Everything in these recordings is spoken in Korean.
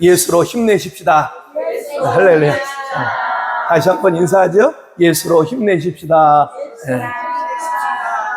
예수로 힘내십시다. 할렐루야. 다시 한번 인사하죠. 예수로 힘내십시다.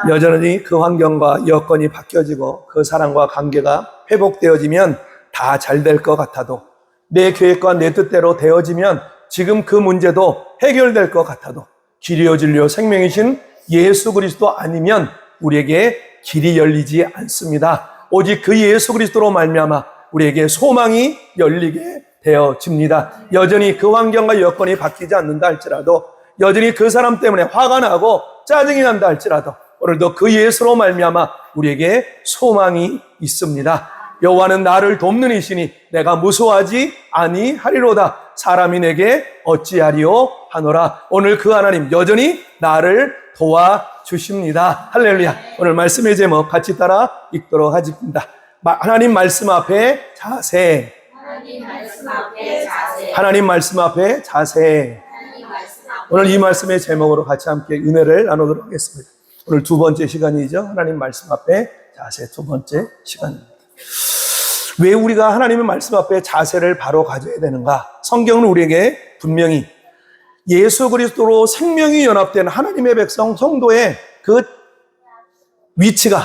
여전히 그 환경과 여건이 바뀌어지고 그 사랑과 관계가 회복되어지면 다 잘 될 것 같아도, 내 계획과 내 뜻대로 되어지면 지금 그 문제도 해결될 것 같아도, 길이요 진리요 생명이신 예수 그리스도 아니면 우리에게 길이 열리지 않습니다. 오직 그 예수 그리스도로 말미암아 우리에게 소망이 열리게 되어집니다. 여전히 그 환경과 여건이 바뀌지 않는다 할지라도, 여전히 그 사람 때문에 화가 나고 짜증이 난다 할지라도, 오늘도 그 예수로 말미암아 우리에게 소망이 있습니다. 여호와는 나를 돕는 이시니 내가 무서워하지 아니하리로다. 사람이 내게 어찌하리요 하노라. 오늘 그 하나님 여전히 나를 도와주십니다. 할렐루야. 오늘 말씀의 제목 같이 따라 읽도록 하겠습니다. 하나님 말씀 앞에 자세. 하나님 말씀 앞에 자세. 하나님 말씀 앞에 자세. 오늘 이 말씀의 제목으로 같이 함께 은혜를 나누도록 하겠습니다. 오늘 두 번째 시간이죠. 하나님 말씀 앞에 자세, 두 번째 시간입니다. 왜 우리가 하나님의 말씀 앞에 자세를 바로 가져야 되는가? 성경은 우리에게 분명히 예수 그리스도로 생명이 연합된 하나님의 백성 성도의 그 위치가,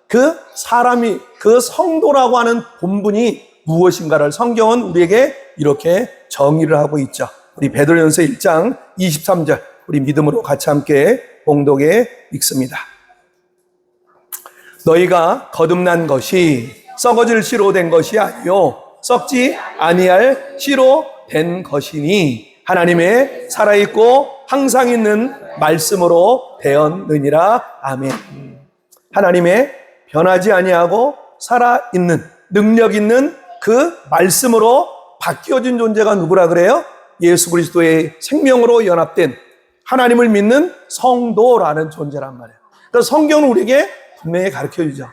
그 사람이, 그 성도라고 하는 본분이 무엇인가를 성경은 우리에게 이렇게 정의를 하고 있죠. 우리 베드로전서 1장 23절 우리 믿음으로 같이 함께 봉독해 읽습니다. 너희가 거듭난 것이 썩어질 씨로 된 것이 아니요 썩지 아니할 씨로 된 것이니 하나님의 살아있고 항상 있는 말씀으로 되었느니라. 아멘. 하나님의 변하지 아니하고 살아있는 능력 있는 그 말씀으로 바뀌어진 존재가 누구라 그래요? 예수 그리스도의 생명으로 연합된 하나님을 믿는 성도라는 존재란 말이에요. 그래서 성경은 우리에게 분명히 가르쳐주죠.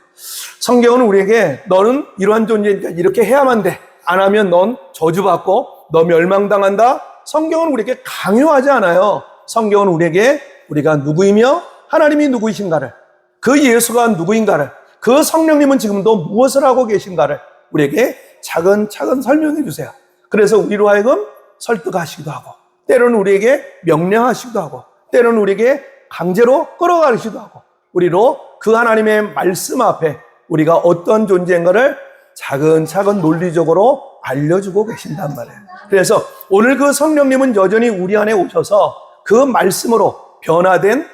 성경은 우리에게 너는 이러한 존재니까 이렇게 해야만 돼. 안 하면 넌 저주받고 너 멸망당한다. 성경은 우리에게 강요하지 않아요. 성경은 우리에게 우리가 누구이며 하나님이 누구이신가를, 그 예수가 누구인가를, 그 성령님은 지금도 무엇을 하고 계신가를 우리에게 차근차근 설명해 주세요. 그래서 우리로 하여금 설득하시기도 하고, 때로는 우리에게 명령하시기도 하고, 때로는 우리에게 강제로 끌어가시기도 하고, 우리로 그 하나님의 말씀 앞에 우리가 어떤 존재인가를 차근차근 논리적으로 알려주고 계신단 말이에요. 그래서 오늘 그 성령님은 여전히 우리 안에 오셔서 그 말씀으로 변화된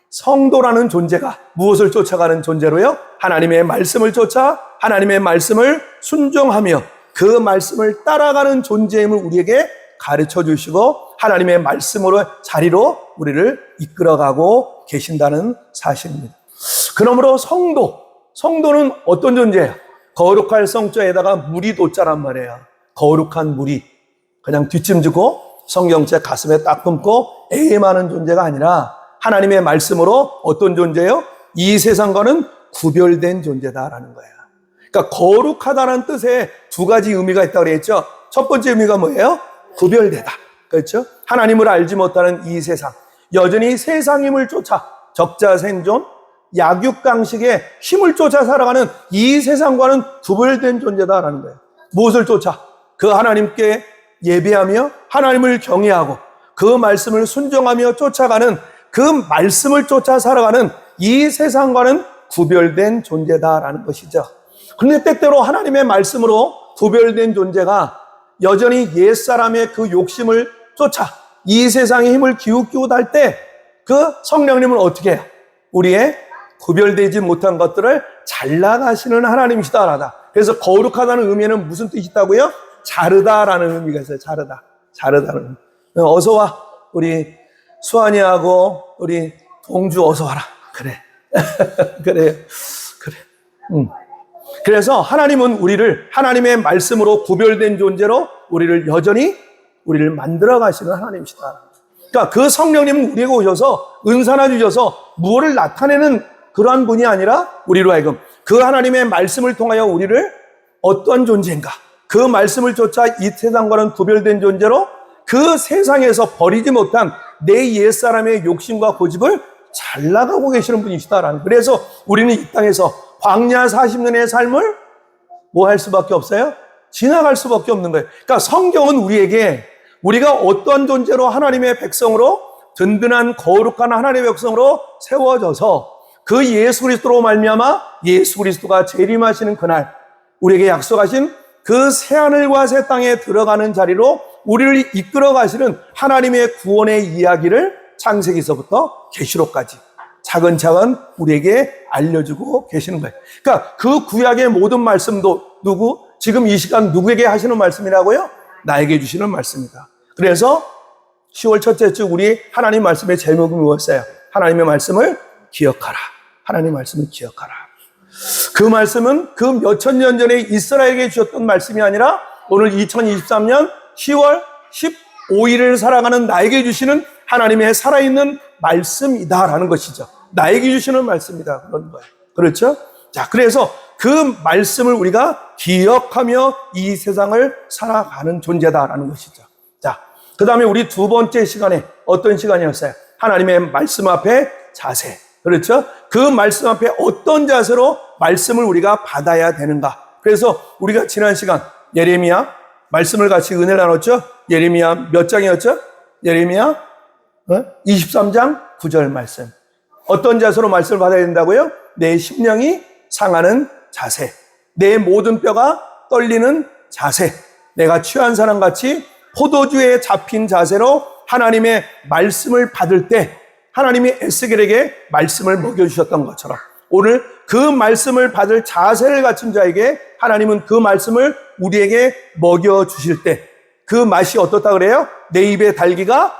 성도라는 존재가 무엇을 쫓아가는 존재로요? 하나님의 말씀을 쫓아 하나님의 말씀을 순종하며 그 말씀을 따라가는 존재임을 우리에게 가르쳐 주시고 하나님의 말씀으로 자리로 우리를 이끌어가고 계신다는 사실입니다. 그러므로 성도는 어떤 존재예요? 거룩할 성자에다가 물이 돋자란 말이에요. 거룩한 물이 그냥 뒷짐지고 성경책 가슴에 딱 품고 애임하는 존재가 아니라 하나님의 말씀으로 어떤 존재예요? 이 세상과는 구별된 존재다라는 거예요. 그러니까 거룩하다는 뜻에 두 가지 의미가 있다고 그랬죠. 첫 번째 의미가 뭐예요? 구별되다. 그렇죠? 하나님을 알지 못하는 이 세상, 여전히 세상 힘을 쫓아 적자생존, 약육강식의 힘을 쫓아 살아가는 이 세상과는 구별된 존재다라는 거예요. 무엇을 쫓아? 그 하나님께 예배하며 하나님을 경외하고 그 말씀을 순종하며 쫓아가는 그 말씀을 쫓아 살아가는 이 세상과는 구별된 존재다라는 것이죠. 그런데 때때로 하나님의 말씀으로 구별된 존재가 여전히 옛사람의 그 욕심을 쫓아 이 세상의 힘을 기웃기웃 할 때 그 성령님은 어떻게 해요? 우리의 구별되지 못한 것들을 잘라가시는 하나님이시다라다. 그래서 거룩하다는 의미에는 무슨 뜻이 있다고요? 자르다라는 의미가 있어요. 자르다는. 어서 와. 우리 수환이하고 우리 동주 어서 와라. 그래. 그래요. 그래. 그래서 하나님은 우리를 하나님의 말씀으로 구별된 존재로 우리를 만들어 가시는 하나님이시다. 그러니까 그 성령님은 우리에게 오셔서 은사나 주셔서 무엇을 나타내는 그러한 분이 아니라 우리로 하여금 그 하나님의 말씀을 통하여 우리를 어떤 존재인가, 그 말씀을 쫓아 이 세상과는 구별된 존재로 그 세상에서 버리지 못한 내 옛사람의 욕심과 고집을 잘 나가고 계시는 분이시다라는. 그래서 우리는 이 땅에서 광야 40년의 삶을 뭐 할 수밖에 없어요? 지나갈 수밖에 없는 거예요. 그러니까 성경은 우리에게 우리가 어떠한 존재로 하나님의 백성으로 든든한 거룩한 하나님의 백성으로 세워져서 그 예수 그리스도로 말미암아 예수 그리스도가 재림하시는 그날 우리에게 약속하신 그 새하늘과 새 땅에 들어가는 자리로 우리를 이끌어 가시는 하나님의 구원의 이야기를 창세기서부터 계시록까지 차근차근 우리에게 알려주고 계시는 거예요. 그러니까 그 구약의 모든 말씀도 지금 이 시간 누구에게 하시는 말씀이라고요? 나에게 주시는 말씀이다. 그래서 10월 첫째 주 우리 하나님 말씀의 제목이 무엇이에요? 하나님의 말씀을 기억하라. 하나님의 말씀을 기억하라. 그 말씀은 그 몇천 년 전에 이스라엘에게 주셨던 말씀이 아니라 오늘 2023년 10월 15일을 살아가는 나에게 주시는 하나님의 살아있는 말씀이다라는 것이죠. 나에게 주시는 말씀이다. 그런 거예요. 그렇죠? 자, 그래서 그 말씀을 우리가 기억하며 이 세상을 살아가는 존재다라는 것이죠. 자, 그 다음에 우리 두 번째 시간에 어떤 시간이었어요? 하나님의 말씀 앞에 자세. 그렇죠? 그 말씀 앞에 어떤 자세로 말씀을 우리가 받아야 되는가. 그래서 우리가 지난 시간 예레미야 말씀을 같이 은혜를 나눴죠? 예레미야 몇 장이었죠? 예레미야 23장 9절 말씀. 어떤 자세로 말씀을 받아야 된다고요? 내 심령이 상하는 자세. 내 모든 뼈가 떨리는 자세. 내가 취한 사람같이 포도주에 잡힌 자세로 하나님의 말씀을 받을 때 하나님이 에스겔에게 말씀을 먹여주셨던 것처럼 오늘 그 말씀을 받을 자세를 갖춘 자에게 하나님은 그 말씀을 우리에게 먹여주실 때 그 맛이 어떻다 그래요? 내 입에 달기가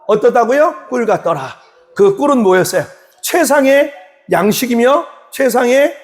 어떻다고요? 꿀 같더라. 그 꿀은 뭐였어요? 최상의 양식이며 최상의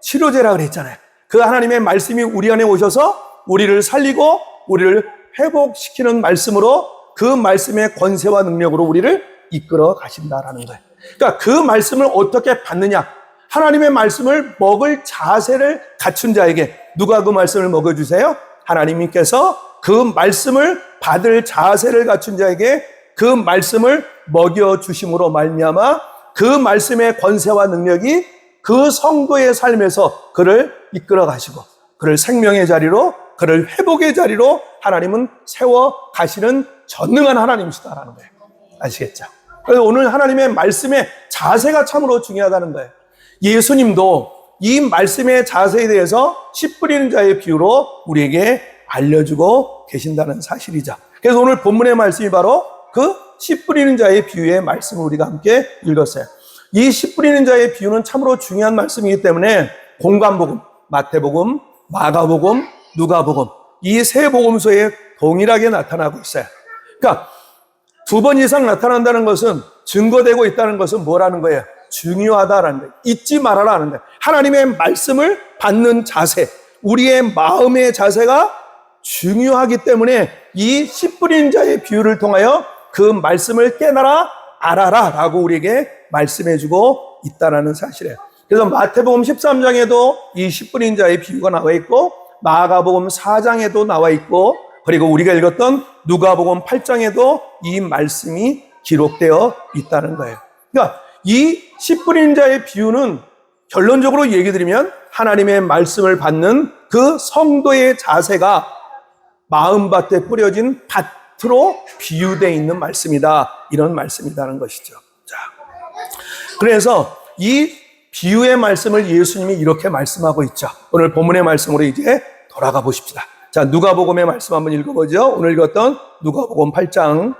치료제라 그랬잖아요. 그 하나님의 말씀이 우리 안에 오셔서 우리를 살리고 우리를 회복시키는 말씀으로 그 말씀의 권세와 능력으로 우리를 이끌어 가신다라는 거예요. 그러니까 그 말씀을 어떻게 받느냐? 하나님의 말씀을 먹을 자세를 갖춘 자에게 누가 그 말씀을 먹여주세요? 하나님께서 그 말씀을 받을 자세를 갖춘 자에게 그 말씀을 먹여주심으로 말미암아 그 말씀의 권세와 능력이 그 성도의 삶에서 그를 이끌어 가시고 그를 생명의 자리로 그를 회복의 자리로 하나님은 세워 가시는 전능한 하나님이시다라는 거예요. 아시겠죠? 그래서 오늘 하나님의 말씀의 자세가 참으로 중요하다는 거예요. 예수님도 이 말씀의 자세에 대해서 씨 뿌리는 자의 비유로 우리에게 알려주고 계신다는 사실이죠. 그래서 오늘 본문의 말씀이 바로 그 씨 뿌리는 자의 비유의 말씀을 우리가 함께 읽었어요. 이 씨 뿌리는 자의 비유는 참으로 중요한 말씀이기 때문에 공관복음, 마태복음, 마가복음, 누가복음 이 세 복음서에 동일하게 나타나고 있어요. 그러니까 2번 이상 나타난다는 것은 증거되고 있다는 것은 뭐라는 거예요? 중요하다라는 거예요. 잊지 말아라는 거예요. 하나님의 말씀을 받는 자세, 우리의 마음의 자세가 중요하기 때문에 이 씨 뿌리는 자의 비유를 통하여 그 말씀을 깨달아 알아라 라고 우리에게 말씀해주고 있다는 사실이에요. 그래서 마태복음 13장에도 이 씨 뿌리는 자의 비유가 나와 있고 마가복음 4장에도 나와 있고 그리고 우리가 읽었던 누가복음 8장에도 이 말씀이 기록되어 있다는 거예요. 그러니까 이 씨 뿌리는 자의 비유는 결론적으로 얘기 드리면 하나님의 말씀을 받는 그 성도의 자세가 마음밭에 뿌려진 밭으로 비유되어 있는 말씀이다. 이런 말씀이라는 것이죠. 자, 그래서 이 비유의 말씀을 예수님이 이렇게 말씀하고 있죠. 오늘 본문의 말씀으로 이제 돌아가 보십시다. 자, 누가복음의 말씀 한번 읽어보죠. 오늘 읽었던 누가복음 8장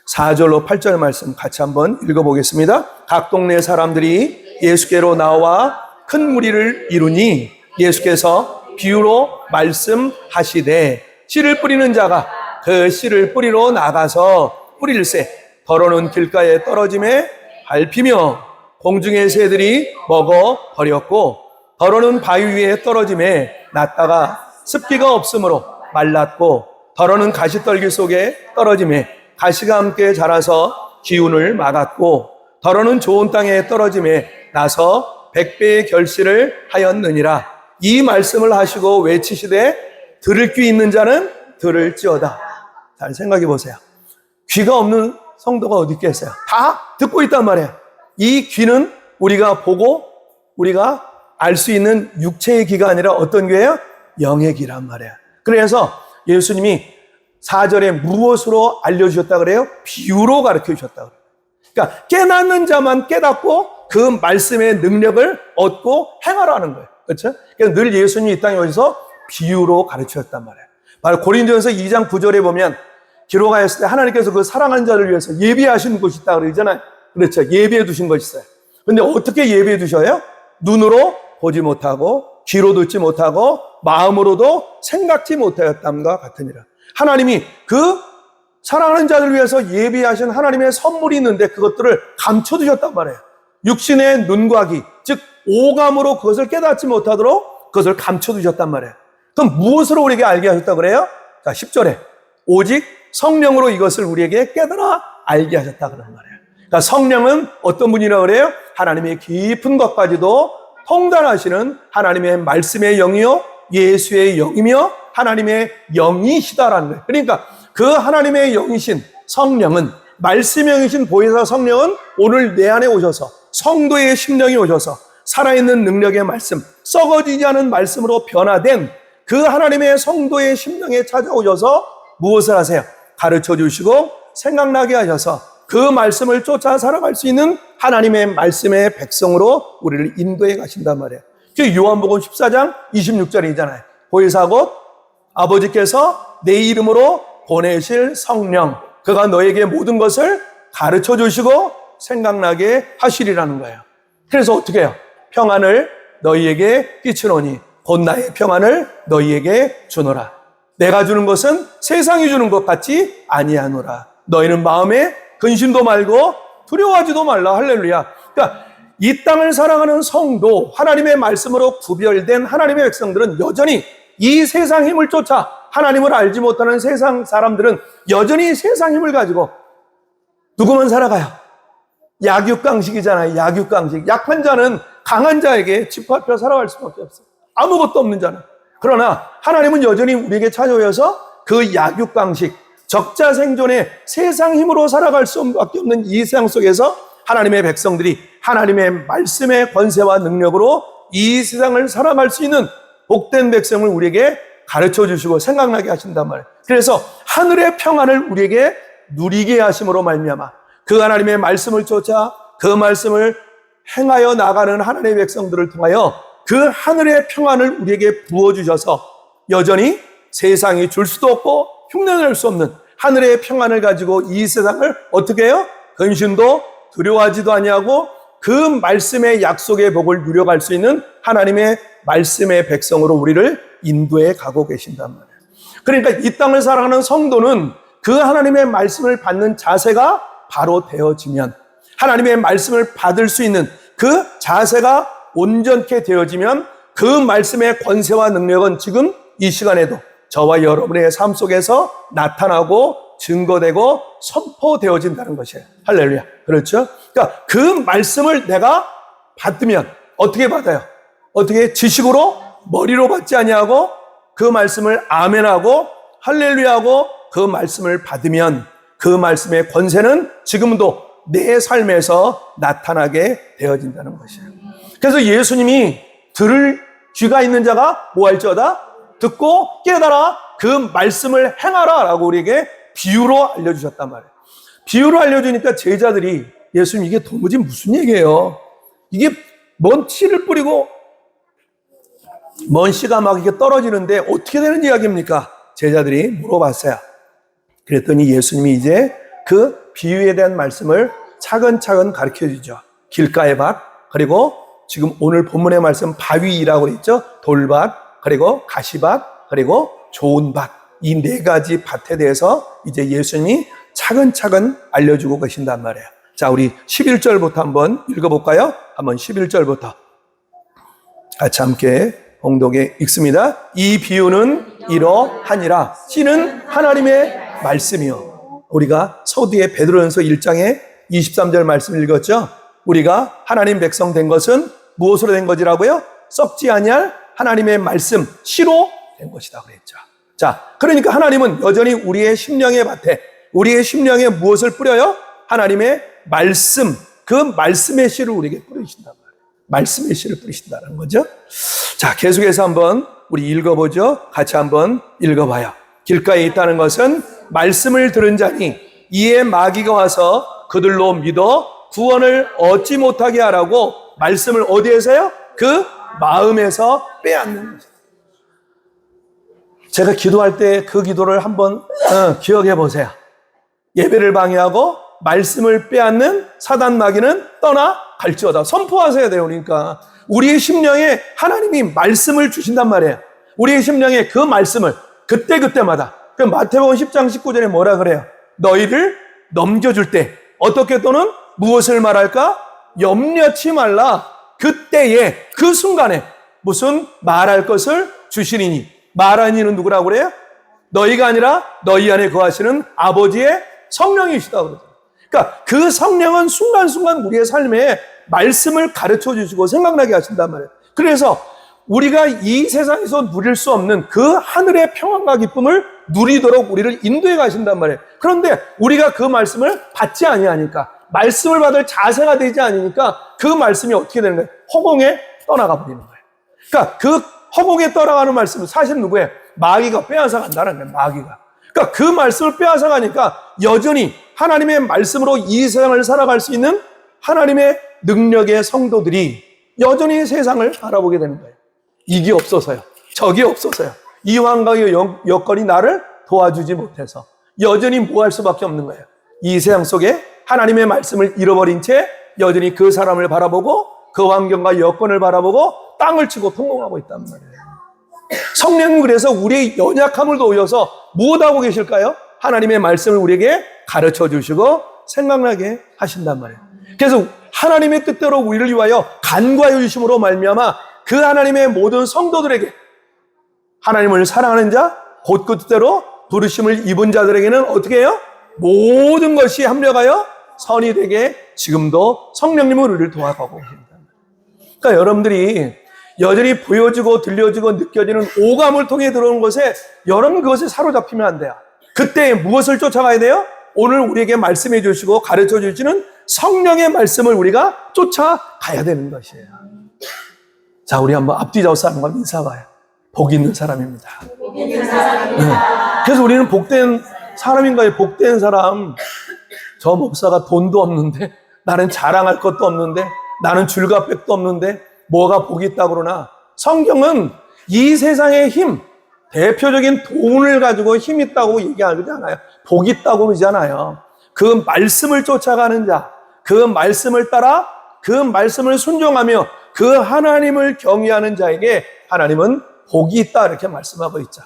4절로 8절 말씀 같이 한번 읽어보겠습니다. 각 동네 사람들이 예수께로 나와 큰 무리를 이루니 예수께서 비유로 말씀하시되 씨를 뿌리는 자가 그 씨를 뿌리러 나가서 뿌릴새 더러는 길가에 떨어짐에 밟히며 공중의 새들이 먹어 버렸고 더러는 바위 위에 떨어짐에 났다가 습기가 없으므로 말랐고 더러는 가시떨기 속에 떨어짐에 가시가 함께 자라서 기운을 막았고 더러는 좋은 땅에 떨어짐에 나서 100배의 결실을 하였느니라. 이 말씀을 하시고 외치시되 들을 귀 있는 자는 들을지어다. 잘 생각해 보세요. 귀가 없는 성도가 어디 있겠어요? 다 듣고 있단 말이에요. 이 귀는 우리가 보고 우리가 알 수 있는 육체의 귀가 아니라 어떤 귀예요? 영의 귀란 말이에요. 그래서 예수님이 4절에 무엇으로 알려주셨다 그래요? 비유로 가르쳐 주셨다 그래요. 그러니까 깨닫는 자만 깨닫고 그 말씀의 능력을 얻고 행하라는 거예요. 그렇죠? 그래서 늘 예수님이 이 땅에 오셔서 비유로 가르치셨단 말이에요. 바로 고린도전서 2장 9절에 보면 기록하였을 때 하나님께서 그 사랑하는 자를 위해서 예비하신 곳이 있다 그러잖아요. 그렇죠? 예비해 두신 것이 있어요. 근데 어떻게 예비해 두셔요? 눈으로 보지 못하고 귀로 듣지 못하고 마음으로도 생각지 못하였담과 같으니라. 하나님이 그 사랑하는 자들 위해서 예비하신 하나님의 선물이 있는데 그것들을 감춰두셨단 말이에요. 육신의 눈과 귀, 즉 오감으로 그것을 깨닫지 못하도록 그것을 감춰두셨단 말이에요. 그럼 무엇으로 우리에게 알게 하셨다고 그래요? 자, 10절에 오직 성령으로 이것을 우리에게 깨달아 알게 하셨다 그런 말이에요. 그러니까 성령은 어떤 분이라고 그래요? 하나님의 깊은 것까지도 통달하시는 하나님의 말씀의 영이요 예수의 영이며 하나님의 영이시다라는 거예요. 그러니까 그 하나님의 영이신 성령은 말씀의 영이신 보혜사 성령은 오늘 내 안에 오셔서 성도의 심령이 오셔서 살아있는 능력의 말씀, 썩어지지 않은 말씀으로 변화된 그 하나님의 성도의 심령에 찾아오셔서 무엇을 하세요? 가르쳐 주시고 생각나게 하셔서 그 말씀을 쫓아 살아갈 수 있는 하나님의 말씀의 백성으로 우리를 인도해 가신단 말이에요. 요한복음 14장 26절이잖아요. 보혜사 곧 아버지께서 내 이름으로 보내실 성령, 그가 너에게 모든 것을 가르쳐 주시고 생각나게 하시리라는 거예요. 그래서 어떻게 해요? 평안을 너희에게 끼치노니 곧 나의 평안을 너희에게 주노라. 내가 주는 것은 세상이 주는 것 같지 아니하노라. 너희는 마음에 근심도 말고 두려워하지도 말라. 할렐루야. 그러니까 이 땅을 사랑하는 성도, 하나님의 말씀으로 구별된 하나님의 백성들은 여전히 이 세상 힘을 쫓아 하나님을 알지 못하는 세상 사람들은 여전히 세상 힘을 가지고 누구만 살아가요? 약육강식이잖아요. 약육강식. 약한 자는 강한 자에게 짓밟혀 살아갈 수밖에 없어요. 아무것도 없는 자는. 그러나 하나님은 여전히 우리에게 찾아오셔서 그 약육강식, 적자생존의 세상 힘으로 살아갈 수밖에 없는 이 세상 속에서 하나님의 백성들이 하나님의 말씀의 권세와 능력으로 이 세상을 살아갈 수 있는 복된 백성을 우리에게 가르쳐 주시고 생각나게 하신단 말이에요. 그래서 하늘의 평안을 우리에게 누리게 하심으로 말미암아 그 하나님의 말씀을 쫓아 그 말씀을 행하여 나가는 하나님의 백성들을 통하여 그 하늘의 평안을 우리에게 부어주셔서 여전히 세상이 줄 수도 없고 흉내낼 수 없는 하늘의 평안을 가지고 이 세상을 어떻게 해요? 근심도 두려워하지도 아니하고 그 말씀의 약속의 복을 누려갈 수 있는 하나님의 말씀의 백성으로 우리를 인도해 가고 계신단 말이에요. 그러니까 이 땅을 살아가는 성도는 그 하나님의 말씀을 받는 자세가 바로 되어지면, 하나님의 말씀을 받을 수 있는 그 자세가 온전케 되어지면 그 말씀의 권세와 능력은 지금 이 시간에도 저와 여러분의 삶 속에서 나타나고 증거되고 선포되어진다는 것이에요. 할렐루야. 그렇죠? 그러니까 그 말씀을 내가 받으면 어떻게 받아요? 어떻게? 지식으로 머리로 받지 아니하고 그 말씀을 아멘하고 할렐루야하고 그 말씀을 받으면 그 말씀의 권세는 지금도 내 삶에서 나타나게 되어진다는 것이에요. 그래서 예수님이 들을 귀가 있는 자가 뭐 할지어다? 듣고 깨달아 그 말씀을 행하라 라고 우리에게 비유로 알려주셨단 말이에요. 비유로 알려주니까 제자들이 예수님 이게 도무지 무슨 얘기예요? 이게 먼 씨를 뿌리고 먼 씨가 막 이렇게 떨어지는데 어떻게 되는 이야기입니까? 제자들이 물어봤어요. 그랬더니 예수님이 이제 그 비유에 대한 말씀을 차근차근 가르쳐 주죠. 길가의 밭, 그리고 지금 오늘 본문의 말씀 바위라고 했죠. 돌밭, 그리고 가시밭, 그리고 좋은 밭. 이 네 가지 밭에 대해서 이제 예수님이 차근차근 알려주고 계신단 말이에요. 자, 우리 11절부터 한번 읽어볼까요? 한번 11절부터 같이 함께 봉독에 읽습니다. 이 비유는 이러하니라. 씨는 하나님의 말씀이요. 우리가 서두에 베드로전서 1장에 23절 말씀 읽었죠. 우리가 하나님 백성 된 것은 무엇으로 된 것이라고요? 썩지 아니할 하나님의 말씀, 씨로 된 것이다 그랬죠. 자, 그러니까 하나님은 여전히 우리의 심령의 밭에, 우리의 심령에 무엇을 뿌려요? 하나님의 말씀, 그 말씀의 씨를 우리에게 뿌리신단 말이에요. 말씀의 씨를 뿌리신다는 거죠. 자, 계속해서 한번 우리 읽어보죠. 같이 한번 읽어봐요. 길가에 있다는 것은 말씀을 들은 자니 이에 마귀가 와서 그들로 믿어 구원을 얻지 못하게 하라고 말씀을 어디에서요? 그 마음에서 빼앗는 것이다. 제가 기도할 때 그 기도를 한번 기억해 보세요. 예배를 방해하고 말씀을 빼앗는 사단 마귀는 떠나갈지어다. 선포하셔야 돼요. 그러니까 우리의 심령에 하나님이 말씀을 주신단 말이에요. 우리의 심령에 그 말씀을 그때마다 그 마태복음 10장 19절에 뭐라 그래요? 너희를 넘겨줄 때 어떻게 또는 무엇을 말할까? 염려치 말라. 그때에 그 순간에 무슨 말할 것을 주시리니 말하는 이는 누구라고 그래요? 너희가 아니라 너희 안에 거하시는 아버지의 성령이시다 그러죠. 그러니까 그 성령은 순간순간 우리의 삶에 말씀을 가르쳐 주시고 생각나게 하신단 말이에요. 그래서 우리가 이 세상에서 누릴 수 없는 그 하늘의 평안과 기쁨을 누리도록 우리를 인도해 가신단 말이에요. 그런데 우리가 그 말씀을 받지 아니하니까, 말씀을 받을 자세가 되지 않으니까 그 말씀이 어떻게 되는 거예요? 허공에 떠나가 버리는 거예요. 그러니까 그 허공에 떠나가는 말씀은 사실 누구예요? 마귀가 빼앗아 간다는 거예요. 마귀가. 그러니까 그 말씀을 빼앗아 가니까 여전히 하나님의 말씀으로 이 세상을 살아갈 수 있는 하나님의 능력의 성도들이 여전히 세상을 바라보게 되는 거예요. 이게 없어서요. 저게 없어서요. 이 환경의 여건이 나를 도와주지 못해서 여전히 뭐 할 수밖에 없는 거예요. 이 세상 속에 하나님의 말씀을 잃어버린 채 여전히 그 사람을 바라보고 그 환경과 여건을 바라보고 땅을 치고 통곡하고 있단 말이에요. 성령은 그래서 우리의 연약함을 도우셔서 무엇하고 계실까요? 하나님의 말씀을 우리에게 가르쳐 주시고 생각나게 하신단 말이에요. 그래서 하나님의 뜻대로 우리를 위하여 간과해 주심으로 말미암아 그 하나님의 모든 성도들에게 하나님을 사랑하는 자, 곧 그 뜻대로 부르심을 입은 자들에게는 어떻게 해요? 모든 것이 합력하여 선이 되게 지금도 성령님은 우리를 도와가고 계십니다. 그러니까 여러분들이 여전히 보여지고 들려지고 느껴지는 오감을 통해 들어오는 것에 여러분 그것에 사로잡히면 안 돼요. 그때 무엇을 쫓아가야 돼요? 오늘 우리에게 말씀해 주시고 가르쳐 주시는 성령의 말씀을 우리가 쫓아가야 되는 것이에요. 자, 우리 한번 앞뒤좌우 한번 인사봐요. 복 있는 사람입니다. 복 있는 사람입니다. 그래서 우리는 복된 사람인가요? 복된 사람. 저 목사가 돈도 없는데, 나는 자랑할 것도 없는데, 나는 줄갑백도 없는데 뭐가 복이 있다고 그러나, 성경은 이 세상의 힘, 대표적인 돈을 가지고 힘 있다고 얘기하지 않아요. 복 있다고 그러지 않아요. 그 말씀을 쫓아가는 자, 그 말씀을 따라 그 말씀을 순종하며 그 하나님을 경외하는 자에게 하나님은 복이 있다 이렇게 말씀하고 있죠.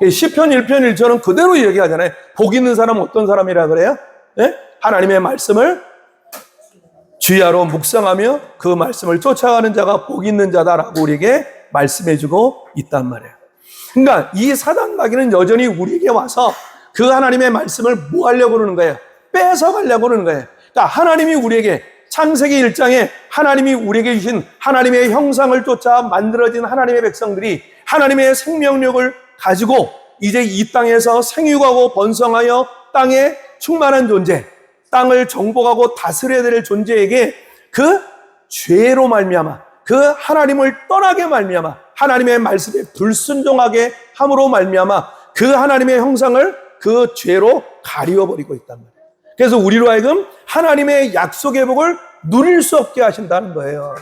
시편 1편 1절은 그대로 얘기하잖아요. 복 있는 사람은 어떤 사람이라 그래요? 네? 하나님의 말씀을 주야로 묵상하며 그 말씀을 쫓아가는 자가 복 있는 자다라고 우리에게 말씀해주고 있단 말이에요. 그러니까 이 사단 마귀는 여전히 우리에게 와서 그 하나님의 말씀을 뭐 하려고 그러는 거예요? 뺏어가려고 그러는 거예요. 그러니까 하나님이 우리에게 창세기 1장에 하나님이 우리에게 주신 하나님의 형상을 쫓아 만들어진 하나님의 백성들이 하나님의 생명력을 가지고 이제 이 땅에서 생육하고 번성하여 땅에 충만한 존재, 땅을 정복하고 다스려야 될 존재에게 그 죄로 말미암아, 그 하나님을 떠나게 말미암아, 하나님의 말씀에 불순종하게 함으로 말미암아 그 하나님의 형상을 그 죄로 가리워버리고 있단 말이에요. 그래서 우리로 하여금 하나님의 약속의 복을 누릴 수 없게 하신다는 거예요.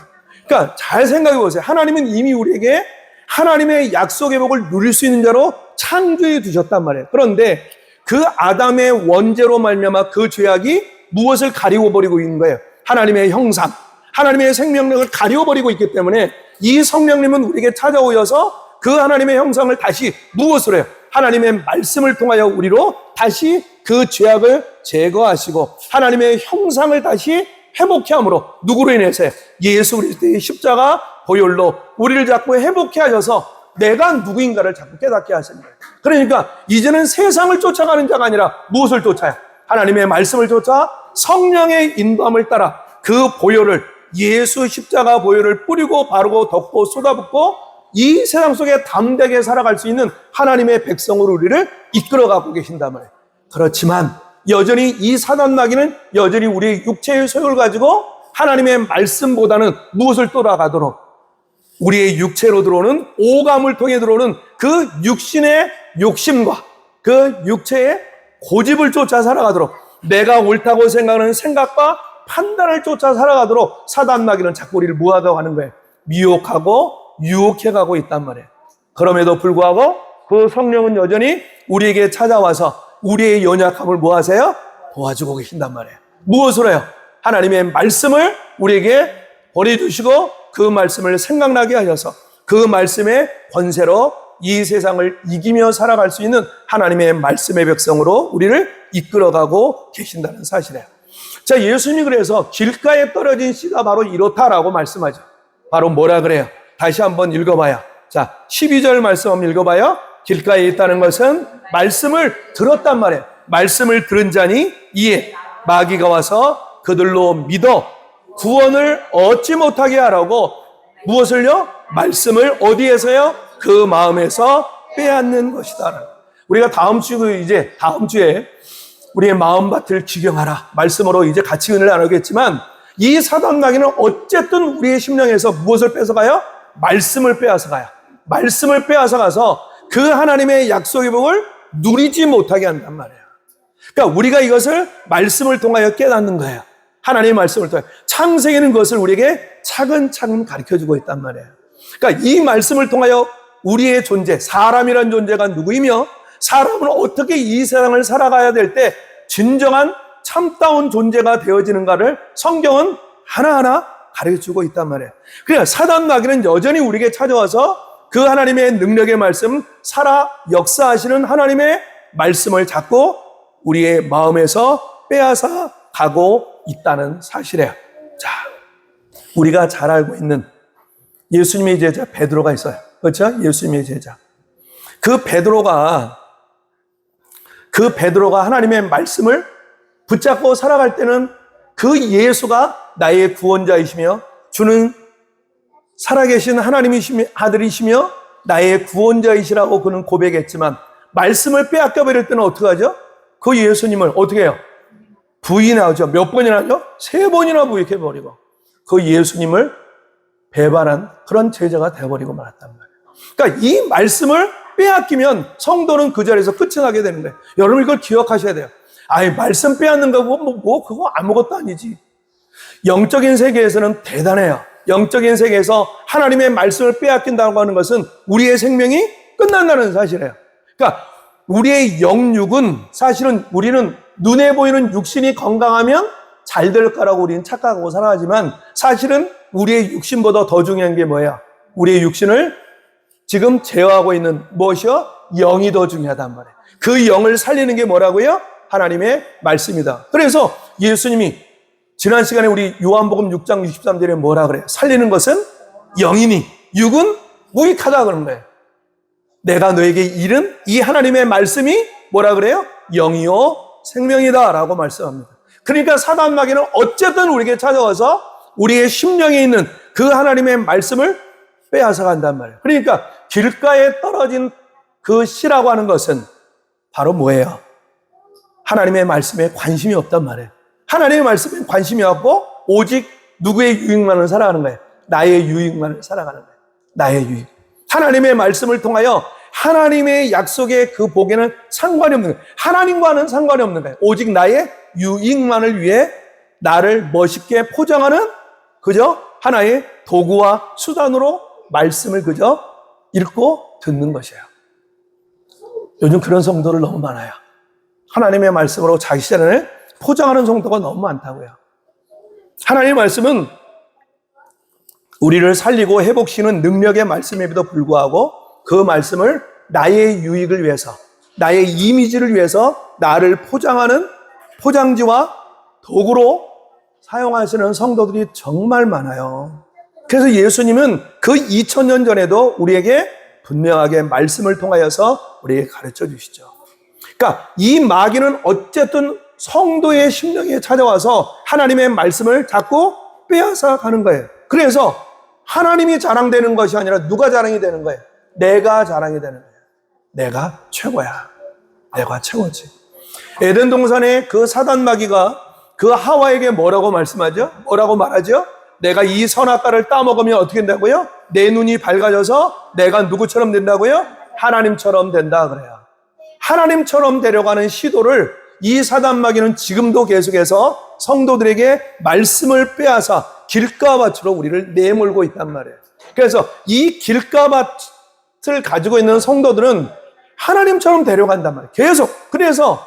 그러니까 잘 생각해 보세요. 하나님은 이미 우리에게 하나님의 약속의 복을 누릴 수 있는 자로 창조해 두셨단 말이에요. 그런데 그 아담의 원죄로 말미암아 그 죄악이 무엇을 가리워버리고 있는 거예요? 하나님의 형상, 하나님의 생명력을 가리워버리고 있기 때문에 이 성령님은 우리에게 찾아오셔서 그 하나님의 형상을 다시 무엇으로 해요? 하나님의 말씀을 통하여 우리로 다시 그 죄악을 제거하시고 하나님의 형상을 다시 회복케 함으로 누구로 인해서요? 예수 그리스도의 십자가 보혈로 우리를 자꾸 회복케 하셔서 내가 누구인가를 자꾸 깨닫게 하시는 거예요. 그러니까 이제는 세상을 쫓아가는 자가 아니라 무엇을 쫓아요? 하나님의 말씀을 쫓아 성령의 인도함을 따라 그 보혈을, 예수 십자가 보혈을 뿌리고 바르고 덮고 쏟아붓고 이 세상 속에 담대하게 살아갈 수 있는 하나님의 백성으로 우리를 이끌어가고 계신단 말이에요. 그렇지만 여전히 이 사단 마귀는 여전히 우리의 육체의 소욕을 가지고 하나님의 말씀보다는 무엇을 돌아가도록 우리의 육체로 들어오는 오감을 통해 들어오는 그 육신의 욕심과 그 육체의 고집을 쫓아 살아가도록, 내가 옳다고 생각하는 생각과 판단을 쫓아 살아가도록 사단 마귀는 자꾸 우리를 뭐하다고 하는 거예요? 미혹하고 유혹해가고 있단 말이에요. 그럼에도 불구하고 그 성령은 여전히 우리에게 찾아와서 우리의 연약함을 뭐 하세요? 도와주고 계신단 말이에요. 무엇으로 해요? 하나님의 말씀을 우리에게 보내주시고 그 말씀을 생각나게 하셔서 그 말씀의 권세로 이 세상을 이기며 살아갈 수 있는 하나님의 말씀의 백성으로 우리를 이끌어가고 계신다는 사실이에요. 자, 예수님이 그래서 길가에 떨어진 씨가 바로 이렇다라고 말씀하죠. 바로 뭐라 그래요? 다시 한번 읽어봐요. 자, 12절 말씀 한번 읽어봐요. 길가에 있다는 것은 말씀을 들었단 말이에요. 말씀을 들은 자니 이에 마귀가 와서 그들로 믿어 구원을 얻지 못하게 하라고 무엇을요? 말씀을 어디에서요? 그 마음에서 빼앗는 것이다. 우리가 다음 주에 우리의 마음밭을 기경하라 말씀으로 이제 같이 은혜를 나누겠지만, 이 사단 마귀는 어쨌든 우리의 심령에서 무엇을 뺏어가요? 말씀을 빼앗아가요. 말씀을 빼앗아가서 그 하나님의 약속의 복을 누리지 못하게 한단 말이에요. 그러니까 우리가 이것을 말씀을 통하여 깨닫는 거예요. 하나님의 말씀을 통해 창세기는 그것을 우리에게 차근차근 가르쳐주고 있단 말이에요. 그러니까 이 말씀을 통하여 우리의 존재, 사람이란 존재가 누구이며 사람은 어떻게 이 세상을 살아가야 될 때 진정한 참다운 존재가 되어지는가를 성경은 하나하나 가르쳐주고 있단 말이에요. 그러니까 사단 마귀는 여전히 우리에게 찾아와서 그 하나님의 능력의 말씀, 살아 역사하시는 하나님의 말씀을 잡고 우리의 마음에서 빼앗아 가고 있다는 사실이에요. 자, 우리가 잘 알고 있는 예수님의 제자 베드로가 있어요. 그렇죠? 예수님의 제자. 그 베드로가 하나님의 말씀을 붙잡고 살아갈 때는 그 예수가 나의 구원자이시며 주는 살아계신 하나님이시며 아들이시며 나의 구원자이시라고 그는 고백했지만, 말씀을 빼앗겨 버릴 때는 어떻게 하죠? 그 예수님을 어떻게 해요? 부인하죠. 몇 번이나 하죠? 3번이나 부인해버리고 그 예수님을 배반한 그런 제자가 되어버리고 말았단 말이에요. 그러니까 이 말씀을 빼앗기면 성도는 그 자리에서 끝이 나게 되는 거예요. 여러분 이걸 기억하셔야 돼요. 아이, 말씀 빼앗는 거 그거 아무것도 아니지. 영적인 세계에서는 대단해요. 영적인 세계에서 하나님의 말씀을 빼앗긴다고 하는 것은 우리의 생명이 끝난다는 사실이에요. 그러니까 우리의 영육은 사실은 우리는 눈에 보이는 육신이 건강하면 잘 될 거라고 우리는 착각하고 살아가지만, 사실은 우리의 육신보다 더 중요한 게 뭐예요? 우리의 육신을 지금 제어하고 있는 무엇이요? 영이 더 중요하단 말이에요. 그 영을 살리는 게 뭐라고요? 하나님의 말씀이다. 그래서 예수님이 지난 시간에 우리 요한복음 6장 63절에 뭐라 그래요? 살리는 것은 영이니 육은 무익하다 그런 거예요. 내가 너에게 이른 이 하나님의 말씀이 뭐라 그래요? 영이요 생명이다 라고 말씀합니다. 그러니까 사단 마귀는 어쨌든 우리에게 찾아와서 우리의 심령에 있는 그 하나님의 말씀을 빼앗아 간단 말이에요. 그러니까 길가에 떨어진 그 씨라고 하는 것은 바로 뭐예요? 하나님의 말씀에 관심이 없단 말이에요. 하나님의 말씀에 관심이 없고 오직 누구의 유익만을 살아가는 거예요? 나의 유익만을 살아가는 거예요. 나의 유익. 하나님의 말씀을 통하여 하나님의 약속의 그 복에는 상관이 없는 거예요. 하나님과는 상관이 없는 거예요. 오직 나의 유익만을 위해 나를 멋있게 포장하는 그저 하나의 도구와 수단으로 말씀을 그저 읽고 듣는 것이에요. 요즘 그런 성도들 너무 많아요. 하나님의 말씀으로 자기 시간을 포장하는 성도가 너무 많다고요. 하나님의 말씀은 우리를 살리고 회복시키는 능력의 말씀에도 불구하고 그 말씀을 나의 유익을 위해서, 나의 이미지를 위해서 나를 포장하는 포장지와 도구로 사용하시는 성도들이 정말 많아요. 그래서 예수님은 그 2000년 전에도 우리에게 분명하게 말씀을 통하여서 우리에게 가르쳐 주시죠. 그러니까 이 마귀는 어쨌든 성도의 심령에 찾아와서 하나님의 말씀을 자꾸 빼앗아 가는 거예요. 그래서 하나님이 자랑되는 것이 아니라 누가 자랑이 되는 거예요? 내가 자랑이 되는 거예요. 내가 최고야. 내가 최고지. 에덴 동산에 그 사단 마귀가 그 하와에게 뭐라고 말씀하죠? 뭐라고 말하죠? 내가 이 선악과를 따먹으면 어떻게 된다고요? 내 눈이 밝아져서 내가 누구처럼 된다고요? 하나님처럼 된다 그래요. 하나님처럼 되려가는 시도를 이 사단마귀는 지금도 계속해서 성도들에게 말씀을 빼앗아 길가밭으로 우리를 내몰고 있단 말이에요. 그래서 이 길가밭을 가지고 있는 성도들은 하나님처럼 데려간단 말이에요. 계속. 그래서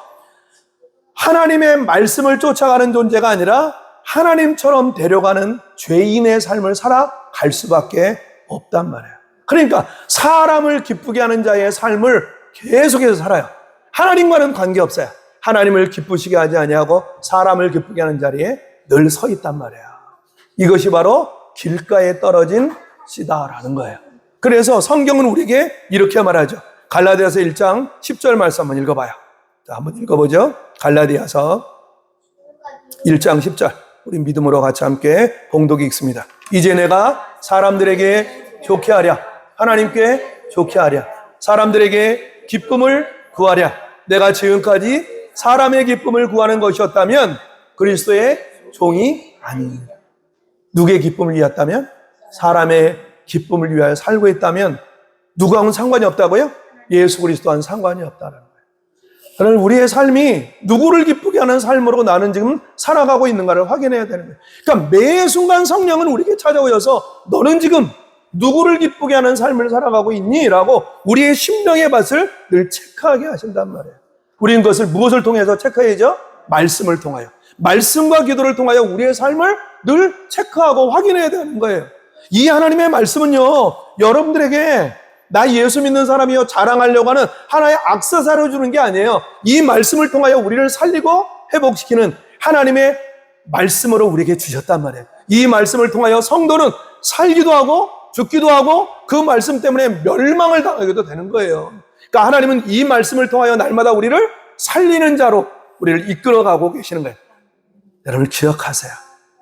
하나님의 말씀을 쫓아가는 존재가 아니라 하나님처럼 데려가는 죄인의 삶을 살아갈 수밖에 없단 말이에요. 그러니까 사람을 기쁘게 하는 자의 삶을 계속해서 살아요. 하나님과는 관계없어요. 하나님을 기쁘시게 하지 아니하고 사람을 기쁘게 하는 자리에 늘 서 있단 말이에요. 이것이 바로 길가에 떨어진 씨다라는 거예요. 그래서 성경은 우리에게 이렇게 말하죠. 갈라디아서 1장 10절 말씀 한번 읽어봐요. 자, 한번 읽어보죠. 갈라디아서 1장 10절. 우리 믿음으로 같이 함께 봉독이 읽습니다. 이제 내가 사람들에게 좋게 하랴. 하나님께 좋게 하랴. 사람들에게 기쁨을 구하랴. 내가 지금까지 사람의 기쁨을 구하는 것이었다면 그리스도의 종이 아니니라. 누구의 기쁨을 위하였다면? 사람의 기쁨을 위하여 살고 있다면 누구하고는 상관이 없다고요? 예수 그리스도와는 상관이 없다는 거예요. 그러나 우리의 삶이 누구를 기쁘게 하는 삶으로 나는 지금 살아가고 있는가를 확인해야 되는 거예요. 그러니까 매 순간 성령은 우리에게 찾아오셔서 너는 지금 누구를 기쁘게 하는 삶을 살아가고 있니? 라고 우리의 심령의 밭을 늘 체크하게 하신단 말이에요. 우리는 그것을 무엇을 통해서 체크해야죠? 말씀을 통하여. 말씀과 기도를 통하여 우리의 삶을 늘 체크하고 확인해야 되는 거예요. 이 하나님의 말씀은요, 여러분들에게 나 예수 믿는 사람이요 자랑하려고 하는 하나의 악세사를 주는 게 아니에요. 이 말씀을 통하여 우리를 살리고 회복시키는 하나님의 말씀으로 우리에게 주셨단 말이에요. 이 말씀을 통하여 성도는 살기도 하고 죽기도 하고 그 말씀 때문에 멸망을 당하기도 되는 거예요. 그러니까 하나님은 이 말씀을 통하여 날마다 우리를 살리는 자로 우리를 이끌어가고 계시는 거예요. 여러분 기억하세요.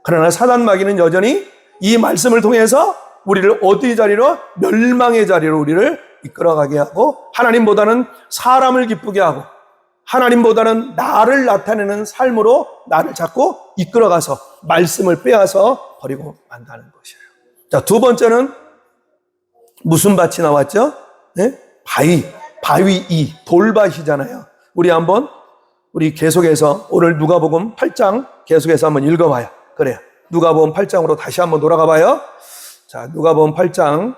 그러나 사단 마귀는 여전히 이 말씀을 통해서 우리를 어디 자리로? 멸망의 자리로 우리를 이끌어가게 하고 하나님보다는 사람을 기쁘게 하고 하나님보다는 나를 나타내는 삶으로 나를 자꾸 이끌어가서 말씀을 빼앗아 버리고 만다는 것이에요. 자, 두 번째는 무슨 밭이 나왔죠? 네? 바위 이 돌밭이잖아요. 우리 계속해서 오늘 누가복음 8장 계속해서 한번 읽어봐요. 그래요. 누가복음 8장으로 다시 한번 돌아가 봐요. 자, 누가복음 8장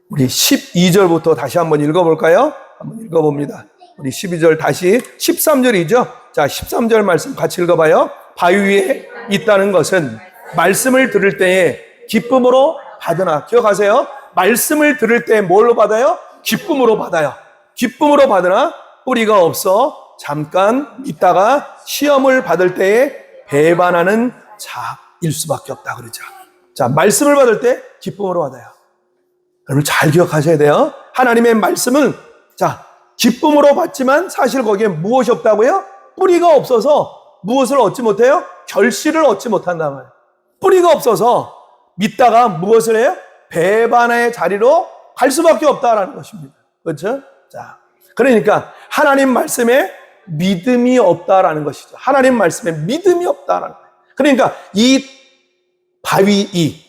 우리 12절부터 다시 한번 읽어볼까요? 한번 읽어봅니다. 우리 12절 다시 13절이죠. 자, 13절 말씀 같이 읽어봐요. 바위 위에 있다는 것은 말씀을 들을 때에 기쁨으로 받으나. 기억하세요. 말씀을 들을 때 뭘로 받아요? 기쁨으로 받아요. 기쁨으로 받으나 뿌리가 없어 잠깐 있다가 시험을 받을 때에 배반하는 자일 수밖에 없다 그러죠. 자, 말씀을 받을 때 기쁨으로 받아요. 여러분 잘 기억하셔야 돼요. 하나님의 말씀은 자, 기쁨으로 받지만 사실 거기에 무엇이 없다고요? 뿌리가 없어서 무엇을 얻지 못해요? 결실을 얻지 못한단 말이에요. 뿌리가 없어서 믿다가 무엇을 해요? 배반의 자리로 갈 수밖에 없다라는 것입니다. 그렇죠? 자, 그러니까 하나님 말씀에 믿음이 없다라는 것이죠. 하나님 말씀에 믿음이 없다라는 거예요. 그러니까 이 바위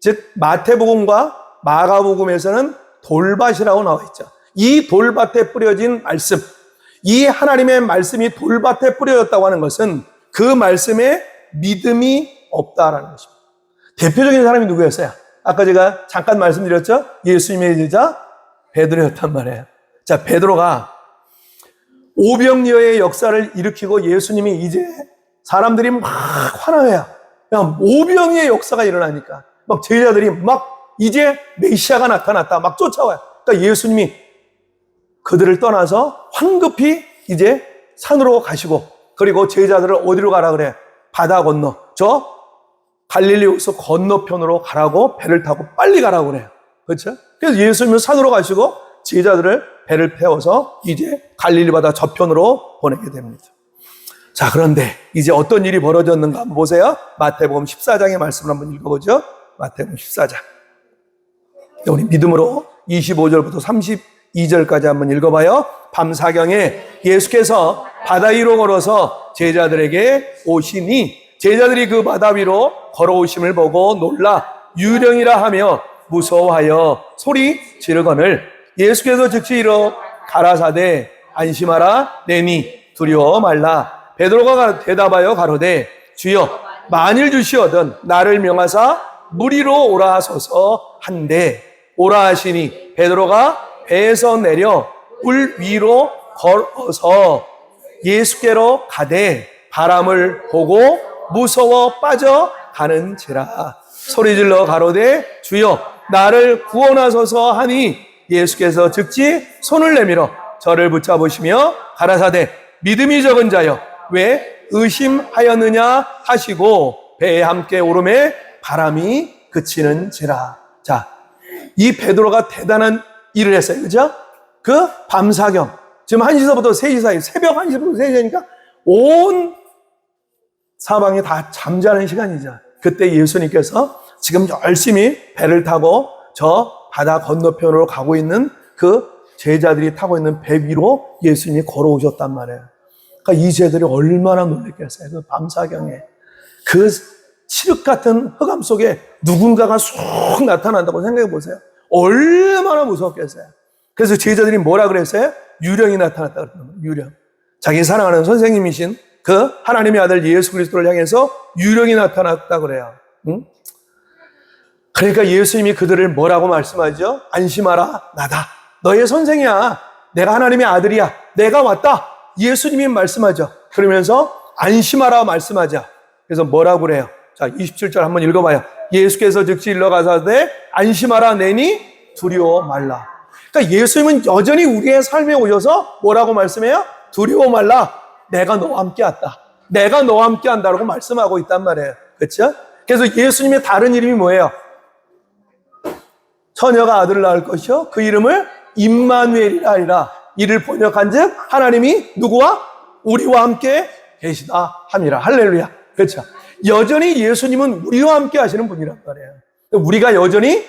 즉 마태복음과 마가복음에서는 돌밭이라고 나와 있죠. 이 돌밭에 뿌려진 말씀, 이 하나님의 말씀이 돌밭에 뿌려졌다고 하는 것은 그 말씀에 믿음이 없다라는 것입니다. 대표적인 사람이 누구였어요? 아까 제가 잠깐 말씀드렸죠? 예수님의 제자 베드로였단 말이에요. 자, 베드로가 오병이어의 역사를 일으키고 예수님이 이제 사람들이 막 화나요. 오병이어의 역사가 일어나니까 막 제자들이 막 이제 메시아가 나타났다 막 쫓아와요. 그러니까 예수님이 그들을 떠나서 황급히 이제 산으로 가시고 그리고 제자들을 어디로 가라 그래? 바다 건너 저 갈릴리 호수 건너편으로 가라고 배를 타고 빨리 가라고 그래요. 그렇죠? 그래서 예수님은 산으로 가시고 제자들을 배를 태워서 이제 갈릴리 바다 저편으로 보내게 됩니다. 자, 그런데 이제 어떤 일이 벌어졌는가 한번 보세요. 마태복음 14장의 말씀을 한번 읽어보죠. 마태복음 14장. 우리 믿음으로 25절부터 32절까지 한번 읽어봐요. 밤사경에 예수께서 바다 위로 걸어서 제자들에게 오시니 제자들이 그 바다 위로 걸어오심을 보고 놀라 유령이라 하며 무서워하여 소리 지르거늘 예수께서 즉시 일어 가라사대 안심하라 내니 두려워 말라. 베드로가 대답하여 가로되 주여 만일 주시거든 나를 명하사 물 위로 오라 하소서 한데 오라 하시니 베드로가 배에서 내려 물 위로 걸어서 예수께로 가되 바람을 보고 무서워 빠져가는지라. 소리질러 가로되 주여 나를 구원하소서 하니 예수께서 즉시 손을 내밀어 저를 붙잡으시며 가라사대 믿음이 적은 자여 왜 의심하였느냐 하시고 배에 함께 오름에 바람이 그치는지라. 자, 이 베드로가 대단한 일을 했어요. 그죠? 그 밤사경 지금 1시서부터 3시 사이 새벽 1시부터 3시니까 온 사방이 다 잠자는 시간이죠. 그때 예수님께서 지금 열심히 배를 타고 저 바다 건너편으로 가고 있는 그 제자들이 타고 있는 배 위로 예수님이 걸어오셨단 말이에요. 그러니까 이 제자들이 얼마나 놀랬겠어요. 그 밤사경에 그 칠흑 같은 흑암 속에 누군가가 쑥 나타난다고 생각해 보세요. 얼마나 무섭겠어요. 그래서 제자들이 뭐라 그랬어요? 유령이 나타났다 그랬단 말이에요. 유령. 자기 사랑하는 선생님이신 그 하나님의 아들 예수 그리스도를 향해서 유령이 나타났다 그래요. 응? 그러니까 예수님이 그들을 뭐라고 말씀하죠? 안심하라 나다. 너의 선생이야. 내가 하나님의 아들이야. 내가 왔다. 예수님이 말씀하죠. 그러면서 안심하라 말씀하자. 그래서 뭐라고 그래요? 자, 27절 한번 읽어봐요. 예수께서 즉시 일러 가사대 안심하라 내니 두려워 말라. 그러니까 예수님은 여전히 우리의 삶에 오셔서 뭐라고 말씀해요? 두려워 말라. 내가 너와 함께 왔다. 내가 너와 함께 한다고 말씀하고 있단 말이에요. 그렇죠? 그래서 예수님의 다른 이름이 뭐예요? 처녀가 아들을 낳을 것이요 그 이름을 임마누엘이라 하리라. 이를 번역한즉 하나님이 누구와? 우리와 함께 계시다 함이라. 할렐루야. 그렇죠? 여전히 예수님은 우리와 함께 하시는 분이란 말이에요. 우리가 여전히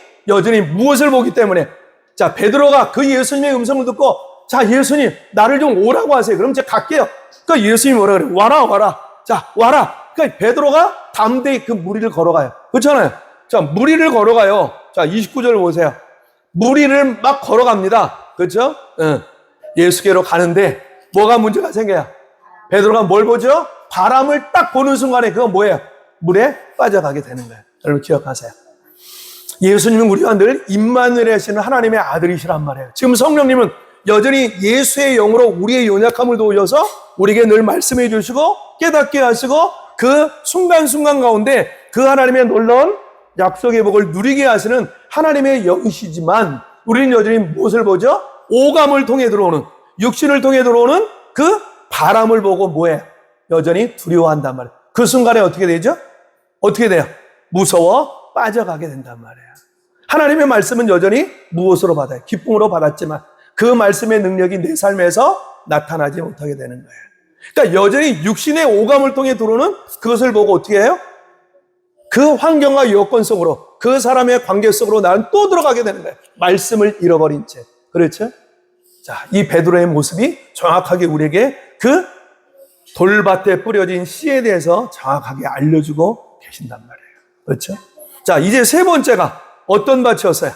무엇을 보기 때문에 자, 베드로가 그 예수님의 음성을 듣고 자, 예수님 나를 좀 오라고 하세요. 그럼 제가 갈게요. 그러니까 예수님이 뭐라 그래요? 와라. 자, 와라. 그러니까 베드로가 담대히 그 무리를 걸어가요. 그렇잖아요. 자, 무리를 걸어가요. 자, 29절 보세요. 무리를 막 걸어갑니다. 그렇죠? 예수께로 가는데 뭐가 문제가 생겨요? 베드로가 뭘 보죠? 바람을 딱 보는 순간에 그건 뭐예요? 물에 빠져가게 되는 거예요. 여러분 기억하세요. 예수님은 우리와 늘 임마누엘 하시는 하나님의 아들이시란 말이에요. 지금 성령님은 여전히 예수의 영으로 우리의 연약함을 도우셔서 우리에게 늘 말씀해 주시고 깨닫게 하시고 그 순간순간 가운데 그 하나님의 놀라운 약속의 복을 누리게 하시는 하나님의 영이시지만 우리는 여전히 무엇을 보죠? 오감을 통해 들어오는 육신을 통해 들어오는 그 바람을 보고 뭐해? 여전히 두려워한단 말이에요. 그 순간에 어떻게 되죠? 어떻게 돼요? 무서워 빠져가게 된단 말이에요. 하나님의 말씀은 여전히 무엇으로 받아요? 기쁨으로 받았지만 그 말씀의 능력이 내 삶에서 나타나지 못하게 되는 거예요. 그러니까 여전히 육신의 오감을 통해 들어오는 그것을 보고 어떻게 해요? 그 환경과 여건 속으로 그 사람의 관계 속으로 나는 또 들어가게 되는 거예요. 말씀을 잃어버린 채. 그렇죠? 자, 이 베드로의 모습이 정확하게 우리에게 그 돌밭에 뿌려진 씨에 대해서 정확하게 알려주고 계신단 말이에요. 그렇죠? 자, 이제 세 번째가 어떤 밭이었어요?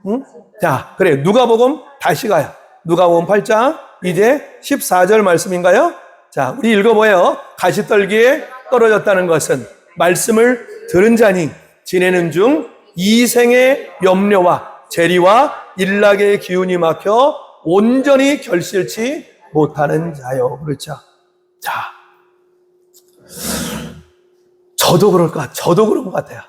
응? 자, 그래. 누가복음 다시 가요. 누가복음 8장 이제 14절 말씀인가요? 자, 우리 읽어봐요. 가시떨기에 떨어졌다는 것은 말씀을 들은 자니 지내는 중 이생의 염려와 재리와 일락의 기운이 막혀 온전히 결실치 못하는 자요. 그렇죠? 자, 저도 그런 것 같아요.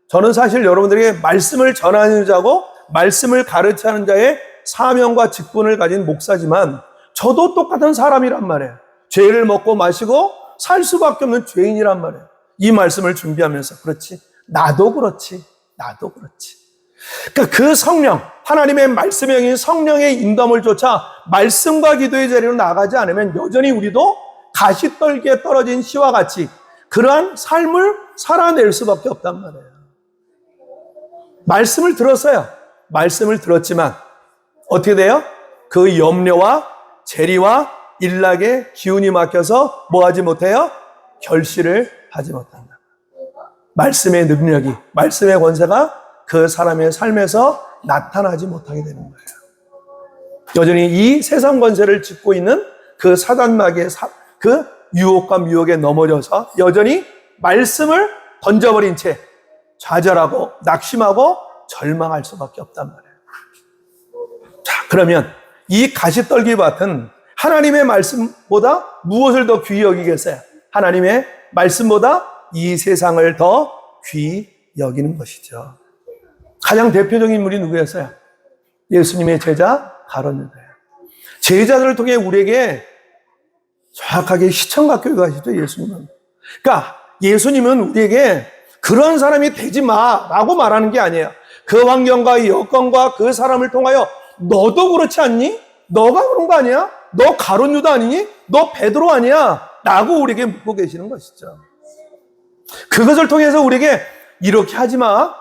저는 사실 여러분들에게 말씀을 전하는 자고 말씀을 가르치는 자의 사명과 직분을 가진 목사지만 저도 똑같은 사람이란 말이에요. 죄를 먹고 마시고 살 수밖에 없는 죄인이란 말이에요. 이 말씀을 준비하면서 그렇지. 나도 그렇지. 그러니까 그 성령, 하나님의 말씀의 영인 성령의 인도함을 쫓아 말씀과 기도의 자리로 나가지 않으면 여전히 우리도 가시떨기에 떨어진 씨와 같이 그러한 삶을 살아낼 수밖에 없단 말이에요. 말씀을 들었어요. 말씀을 들었지만 어떻게 돼요? 그 염려와 재리와 일락의 기운이 막혀서 뭐 하지 못해요? 결실을 하지 못한다. 말씀의 능력이, 말씀의 권세가 그 사람의 삶에서 나타나지 못하게 되는 거예요. 여전히 이 세상 권세를 짚고 있는 그 사단마귀의 그 유혹과 미혹에 넘어져서 여전히 말씀을 던져버린 채 좌절하고 낙심하고 절망할 수밖에 없단 말이에요. 자, 그러면 이 가시떨기와 같은 하나님의 말씀보다 무엇을 더 귀히 여기겠어요? 하나님의 말씀보다 이 세상을 더 귀히 여기는 것이죠. 가장 대표적인 인물이 누구였어요? 예수님의 제자 가룟 유다예요. 제자들을 통해 우리에게 정확하게 시청각 교육을 하시죠, 예수님은. 그러니까 예수님은 우리에게 그런 사람이 되지 마라고 말하는 게 아니에요. 그 환경과 여건과 그 사람을 통하여 너도 그렇지 않니? 너가 그런 거 아니야? 너 가룟 유다 아니니? 너 베드로 아니야? 라고 우리에게 묻고 계시는 것이죠. 그것을 통해서 우리에게 이렇게 하지 마.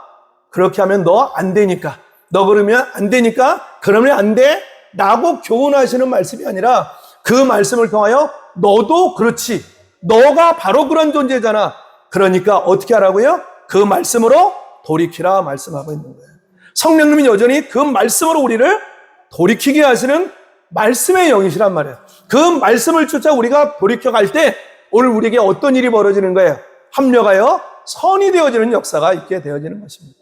그렇게 하면 너 안 되니까. 너 그러면 안 되니까 그러면 안 돼. 라고 교훈하시는 말씀이 아니라 그 말씀을 통하여 너도 그렇지. 너가 바로 그런 존재잖아. 그러니까 어떻게 하라고요? 그 말씀으로 돌이키라 말씀하고 있는 거예요. 성령님이 여전히 그 말씀으로 우리를 돌이키게 하시는 말씀의 영이시란 말이에요. 그 말씀을 쫓아 우리가 돌이켜갈 때 오늘 우리에게 어떤 일이 벌어지는 거예요? 합력하여 선이 되어지는 역사가 있게 되어지는 것입니다.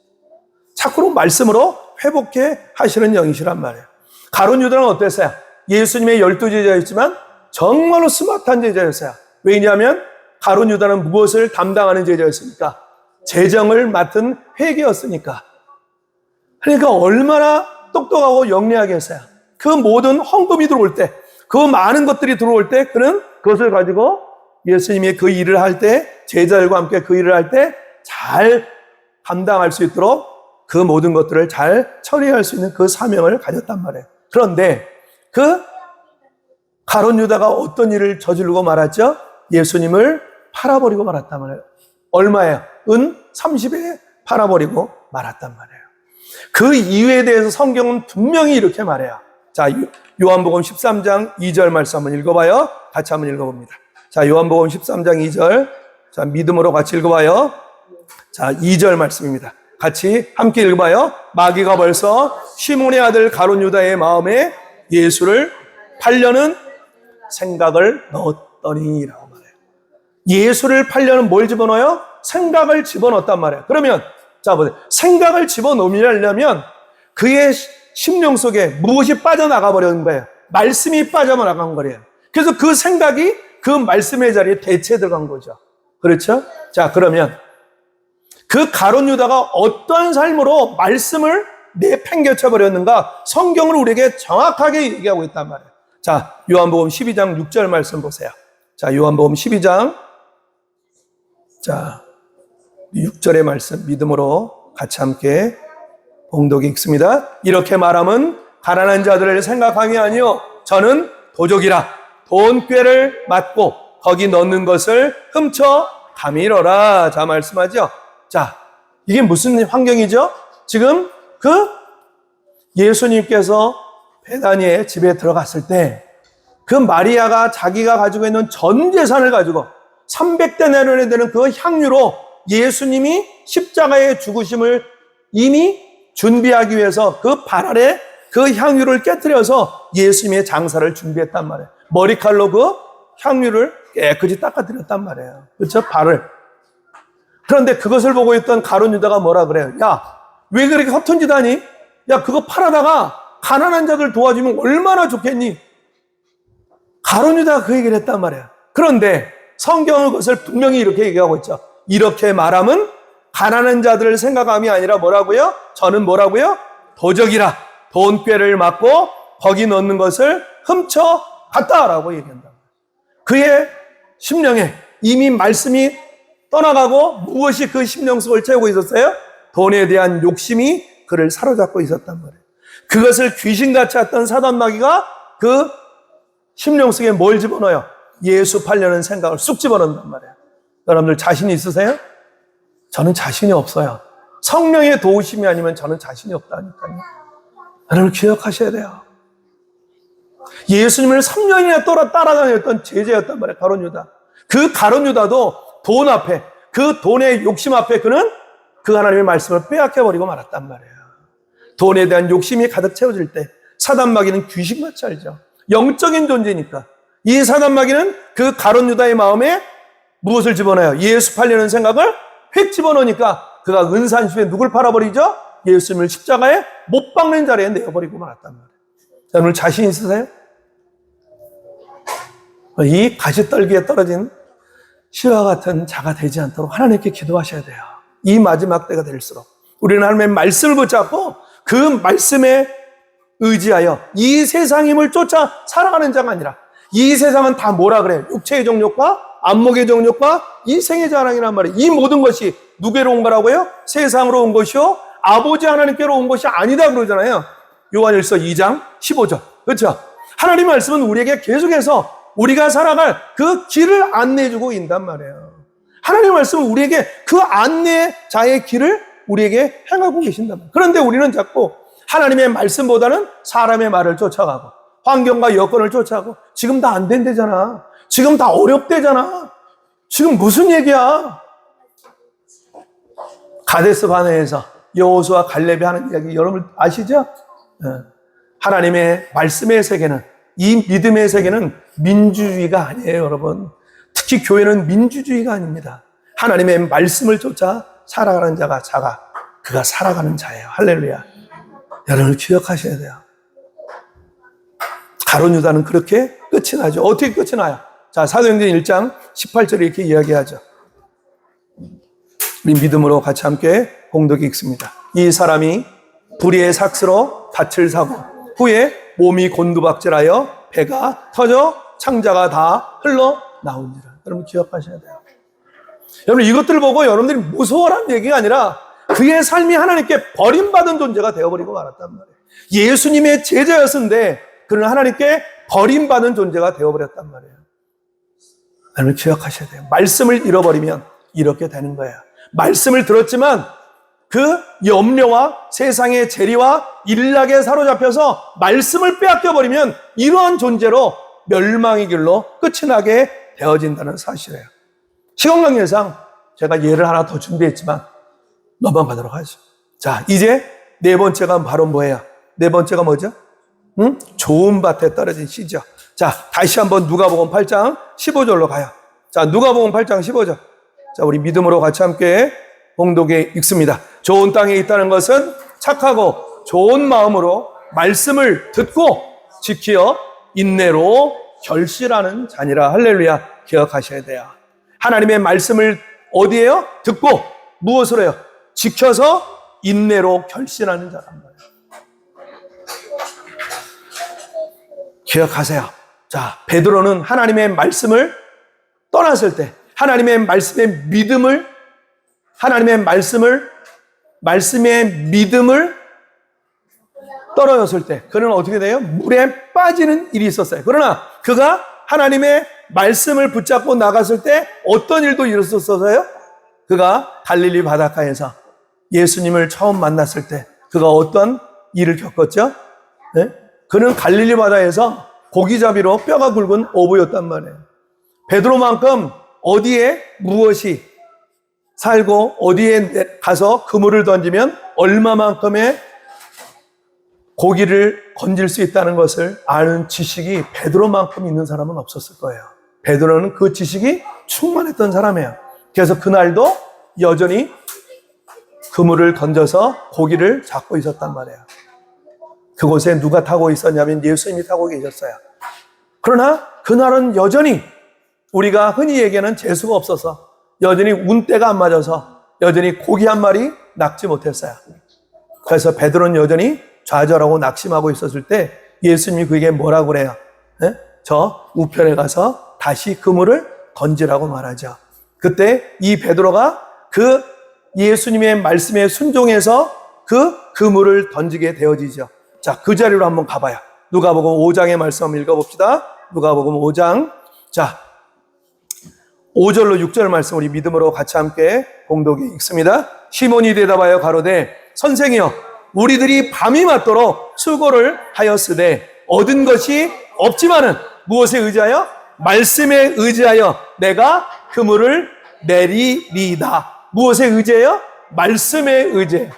자꾸로 말씀으로 회복해 하시는 영이시란 말이에요. 가룟 유다는 어땠어요? 예수님의 12제자였지만 정말로 스마트한 제자였어요. 왜냐하면 가룟 유다는 무엇을 담당하는 제자였습니까? 재정을 맡은 회계였으니까. 그러니까 얼마나 똑똑하고 영리하게 했어요. 그 모든 헌금이 들어올 때, 그 많은 것들이 들어올 때 그는 그것을 가지고 예수님이 그 일을 할 때, 제자들과 함께 그 일을 할 때 잘 감당할 수 있도록 그 모든 것들을 잘 처리할 수 있는 그 사명을 가졌단 말이에요. 그런데 그 가룟 유다가 어떤 일을 저지르고 말았죠? 예수님을 팔아버리고 말았단 말이에요. 얼마예요? 은 30에 팔아버리고 말았단 말이에요. 그 이유에 대해서 성경은 분명히 이렇게 말해요. 자, 요한복음 13장 2절 말씀 한번 읽어봐요. 같이 한번 읽어봅니다. 자, 요한복음 13장 2절. 자, 믿음으로 같이 읽어봐요. 자, 2절 말씀입니다. 같이 함께 읽어봐요. 마귀가 벌써 시몬의 아들 가룟 유다의 마음에 예수를 팔려는 생각을 넣었더니라고 말해요. 예수를 팔려는 뭘 집어넣어요? 생각을 집어넣었단 말이에요. 그러면 자 보세요. 생각을 집어넣으려면 그의 심령 속에 무엇이 빠져나가 버리는 거예요. 말씀이 빠져나간 거예요. 그래서 그 생각이 그 말씀의 자리에 대체 들어간 거죠. 그렇죠? 자, 그러면 그 가룟 유다가 어떤 삶으로 말씀을 내팽개쳐 버렸는가? 성경을 우리에게 정확하게 얘기하고 있단 말이에요. 자, 요한복음 12장 6절 말씀 보세요. 자, 요한복음 12장 자 6절의 말씀 믿음으로 같이 함께 봉독이 읽습니다. 이렇게 말함은 가난한 자들을 생각함이 아니요 저는 도적이라 돈꾀를 맞고 거기 넣는 것을 훔쳐 가밀어라. 자, 말씀하죠. 자, 이게 무슨 환경이죠? 지금 그 예수님께서 베다니의 집에 들어갔을 때 그 마리아가 자기가 가지고 있는 전 재산을 가지고 300데나리온에 되는 그 향유로 예수님이 십자가의 죽으심을 이미 준비하기 위해서 그 발 아래 그 향유를 깨뜨려서 예수님의 장사를 준비했단 말이에요. 머리칼로 그 향유를 깨끗이 닦아드렸단 말이에요. 그렇죠? 발을. 그런데 그것을 보고 있던 가룟 유다가 뭐라 그래요? 야, 왜 그렇게 허튼 짓 하니? 야, 그거 팔아다가 가난한 자들 도와주면 얼마나 좋겠니? 가룟 유다가 그 얘기를 했단 말이에요. 그런데 성경은 그것을 분명히 이렇게 얘기하고 있죠. 이렇게 말함은 가난한 자들을 생각함이 아니라 뭐라고요? 저는 뭐라고요? 도적이라 돈꾀를 맞고 거기 넣는 것을 훔쳐 갔다라고 얘기한다. 그의 심령에 이미 말씀이 떠나가고 무엇이 그 심령 속을 채우고 있었어요? 돈에 대한 욕심이 그를 사로잡고 있었단 말이에요. 그것을 귀신같이 했던 사단마귀가 그 심령 속에 뭘 집어넣어요? 예수 팔려는 생각을 쑥 집어넣는단 말이에요. 여러분들 자신 있으세요? 저는 자신이 없어요. 성령의 도우심이 아니면 저는 자신이 없다니까요. 여러분 기억하셔야 돼요. 예수님을 3년이나 따라다녔던 제자였단 말이에요. 가룟 유다. 그 가룟 유다도 돈 앞에, 그 돈의 욕심 앞에 그는 그 하나님의 말씀을 빼앗겨버리고 말았단 말이에요. 돈에 대한 욕심이 가득 채워질 때 사단 마귀는 귀신같이 알죠. 영적인 존재니까. 이 사단 마귀는 그 가룟 유다의 마음에 무엇을 집어넣어요? 예수 팔려는 생각을 휙 집어넣으니까 그가 은산십에 누굴 팔아버리죠? 예수님을 십자가에 못 박는 자리에 내어버리고 말았단 말이에요. 자, 오늘 자신 있으세요? 이 가시떨기에 떨어진 시와 같은 자가 되지 않도록 하나님께 기도하셔야 돼요. 이 마지막 때가 될수록 우리는 하나님의 말씀을 붙잡고 그 말씀에 의지하여 이 세상 힘을 쫓아 살아가는 자가 아니라, 이 세상은 다 뭐라 그래요? 육체의 정욕과 안목의 정욕과 이 생의 자랑이란 말이에요. 이 모든 것이 누구로 온 거라고요? 세상으로 온 것이요 아버지 하나님께로 온 것이 아니다 그러잖아요. 요한일서 2장 15절. 그렇죠? 하나님의 말씀은 우리에게 계속해서 우리가 살아갈 그 길을 안내해주고 있단 말이에요. 하나님의 말씀은 우리에게 그 안내자의 길을 우리에게 행하고 계신단 말이에요. 그런데 우리는 자꾸 하나님의 말씀보다는 사람의 말을 쫓아가고 환경과 여건을 쫓아가고 지금 다 안 된대잖아. 지금 다 어렵대잖아. 지금 무슨 얘기야? 가데스 바네에서 여호수아 갈렙이 하는 이야기 여러분 아시죠? 하나님의 말씀의 세계는, 이 믿음의 세계는 민주주의가 아니에요, 여러분. 특히 교회는 민주주의가 아닙니다. 하나님의 말씀을 쫓아 살아가는 자가 그가 살아가는 자예요. 할렐루야. 여러분을 기억하셔야 돼요. 가룟 유다는 그렇게 끝이 나죠. 어떻게 끝이 나요? 자, 사도행전 1장 18절에 이렇게 이야기하죠. 우리 믿음으로 같이 함께 공독이 읽습니다. 이 사람이 불의의 삭스로 밭을 사고 후에 몸이 곤두박질하여 배가 터져 창자가 다 흘러 나오니라. 여러분 기억하셔야 돼요. 여러분 이것들을 보고 여러분들이 무서워라는 얘기가 아니라 그의 삶이 하나님께 버림받은 존재가 되어버리고 말았단 말이에요. 예수님의 제자였는데 그는 하나님께 버림받은 존재가 되어버렸단 말이에요. 여러분 기억하셔야 돼요. 말씀을 잃어버리면 이렇게 되는 거예요. 말씀을 들었지만 그 염려와 세상의 재리와 일락에 사로잡혀서 말씀을 빼앗겨버리면 이러한 존재로 멸망의 길로 끝이 나게 되어진다는 사실이에요. 시간 관계상 제가 예를 하나 더 준비했지만 넘어가도록 하죠. 자, 이제 네 번째가 바로 뭐예요? 네 번째가 뭐죠? 좋은 밭에 떨어진 씨죠. 자, 다시 한번 누가복음 8장 15절로 가요. 자, 누가복음 8장 15절. 자, 우리 믿음으로 같이 함께 봉독에 읽습니다. 좋은 땅에 있다는 것은 착하고 좋은 마음으로 말씀을 듣고 지키어 인내로 결실하는 자니라. 할렐루야. 기억하셔야 돼요. 하나님의 말씀을 어디에요? 듣고 무엇으로 해요? 지켜서 인내로 결실하는 자란 말이에요. 기억하세요. 자, 베드로는 하나님의 말씀을 떠났을 때, 하나님의 말씀의 믿음을 떨어졌을 때 그는 어떻게 돼요? 물에 빠지는 일이 있었어요. 그러나 그가 하나님의 말씀을 붙잡고 나갔을 때 어떤 일도 일어섰어요? 그가 갈릴리 바닷가에서 예수님을 처음 만났을 때 그가 어떤 일을 겪었죠? 네? 그는 갈릴리 바다에서 고기잡이로 뼈가 굵은 어부였단 말이에요. 베드로만큼 어디에 무엇이 살고 어디에 가서 그물을 던지면 얼마만큼의 고기를 건질 수 있다는 것을 아는 지식이 베드로만큼 있는 사람은 없었을 거예요. 베드로는 그 지식이 충만했던 사람이에요. 그래서 그날도 여전히 그물을 던져서 고기를 잡고 있었단 말이에요. 그곳에 누가 타고 있었냐면 예수님이 타고 계셨어요. 그러나 그날은 여전히 우리가 흔히 얘기하는 재수가 없어서 여전히 운때가 안 맞아서 여전히 고기 한 마리 낚지 못했어요. 그래서 베드로는 여전히 좌절하고 낙심하고 있었을 때 예수님이 그에게 뭐라고 그래요? 네? 저 우편에 가서 다시 그물을 던지라고 말하죠. 그때 이 베드로가 그 예수님의 말씀에 순종해서 그 그물을 던지게 되어지죠. 자, 그 자리로 한번 가봐요. 누가복음 5장의 말씀 한번 읽어봅시다. 누가복음 5장. 자, 5절로 6절 말씀 우리 믿음으로 같이 함께 공독에 읽습니다. 시몬이 대답하여 가로되 선생이여 우리들이 밤이 맞도록 수고를 하였으되 얻은 것이 없지만은 무엇에 의지하여? 말씀에 의지하여 내가 그물을 내리리다. 무엇에 의지해요? 말씀에 의지해요.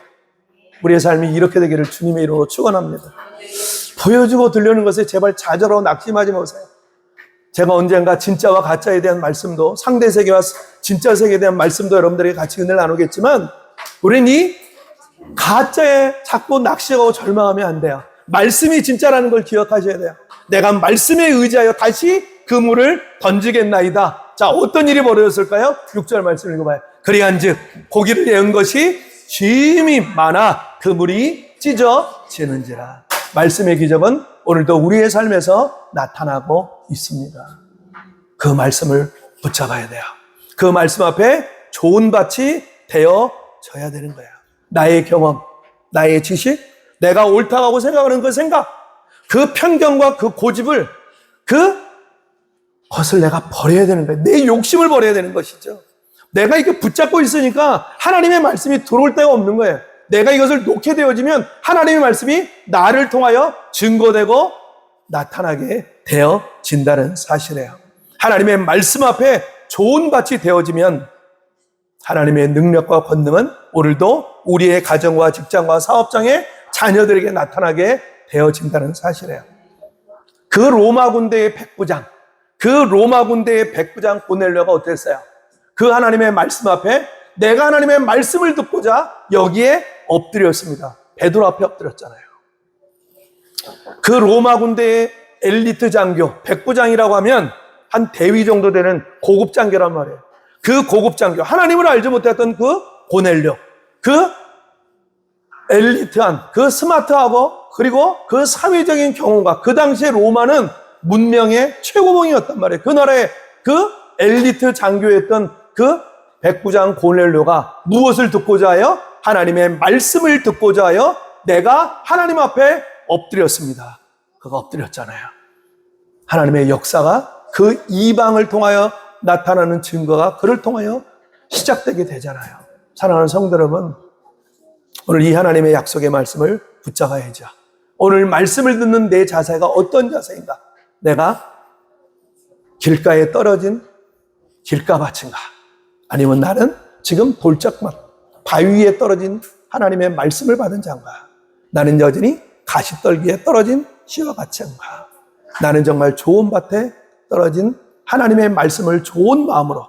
우리의 삶이 이렇게 되기를 주님의 이름으로 축원합니다. 보여주고 들려는 것에 제발 좌절하고 낙심하지 마세요. 제가 언젠가 진짜와 가짜에 대한 말씀도, 상대 세계와 진짜 세계에 대한 말씀도 여러분들에게 같이 은혜를 나누겠지만, 우리는 이 가짜에 자꾸 낙심하고 절망하면 안 돼요. 말씀이 진짜라는 걸 기억하셔야 돼요. 내가 말씀에 의지하여 다시 그물을 던지겠나이다. 자, 어떤 일이 벌어졌을까요? 6절 말씀 읽어봐요. 그리한즉 고기를 내은 것이 짐이 많아 그물이 찢어지는지라. 말씀의 기적은 오늘도 우리의 삶에서 나타나고 있습니다. 그 말씀을 붙잡아야 돼요. 그 말씀 앞에 좋은 밭이 되어져야 되는 거예요. 나의 경험, 나의 지식, 내가 옳다고 생각하는 그 생각, 그 편견과 그 고집을, 그것을 내가 버려야 되는 거예요. 내 욕심을 버려야 되는 것이죠. 내가 이렇게 붙잡고 있으니까 하나님의 말씀이 들어올 데가 없는 거예요. 내가 이것을 놓게 되어지면 하나님의 말씀이 나를 통하여 증거되고 나타나게 되어진다는 사실이에요. 하나님의 말씀 앞에 좋은 밭이 되어지면 하나님의 능력과 권능은 오늘도 우리의 가정과 직장과 사업장에 자녀들에게 나타나게 되어진다는 사실이에요. 그 로마 군대의 백부장 고넬료가 어땠어요? 그 하나님의 말씀 앞에 내가 하나님의 말씀을 듣고자 여기에 엎드렸습니다. 베드로 앞에 엎드렸잖아요. 그 로마 군대의 엘리트 장교, 백부장이라고 하면 한 대위 정도 되는 고급 장교란 말이에요. 그 고급 장교, 하나님을 알지 못했던 그 고넬료, 그 엘리트한, 그 스마트하고 그리고 그 사회적인 경험과 그 당시에 로마는 문명의 최고봉이었단 말이에요. 그 나라의 그 엘리트 장교였던 그 백부장 고넬료가 무엇을 듣고자 하여? 하나님의 말씀을 듣고자 하여 내가 하나님 앞에 엎드렸습니다. 그가 엎드렸잖아요. 하나님의 역사가 그 이방을 통하여 나타나는 증거가 그를 통하여 시작되게 되잖아요. 사랑하는 성도 여러분, 오늘 이 하나님의 약속의 말씀을 붙잡아야죠. 오늘 말씀을 듣는 내 자세가 어떤 자세인가? 내가 길가에 떨어진 길가밭인가? 아니면 나는 지금 돌짝만 바위 위에 떨어진 하나님의 말씀을 받은 자인가? 나는 여전히 가시떨기에 떨어진 씨와 같은가? 나는 정말 좋은 밭에 떨어진 하나님의 말씀을 좋은 마음으로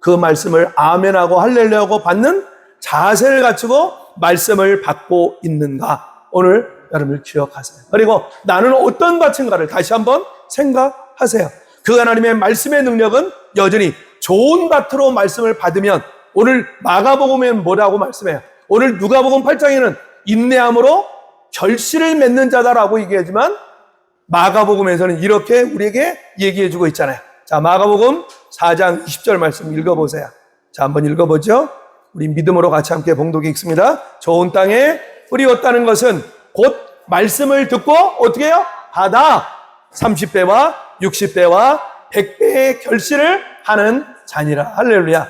그 말씀을 아멘하고 할렐루야하고 받는 자세를 갖추고 말씀을 받고 있는가? 오늘 여러분을 기억하세요. 그리고 나는 어떤 밭인가를 다시 한번 생각하세요. 그 하나님의 말씀의 능력은 여전히 좋은 밭으로 말씀을 받으면, 오늘 마가복음에는 뭐라고 말씀해요? 오늘 누가복음 8장에는 인내함으로 결실을 맺는 자다라고 얘기하지만 마가복음에서는 이렇게 우리에게 얘기해주고 있잖아요. 자, 마가복음 4장 20절 말씀 읽어보세요. 자, 한번 읽어보죠. 우리 믿음으로 같이 함께 봉독해 읽습니다. 좋은 땅에 뿌리었다는 것은 곧 말씀을 듣고 어떻게 해요? 받아 30배와 60배와 100배의 결실을 하는 자니라. 할렐루야.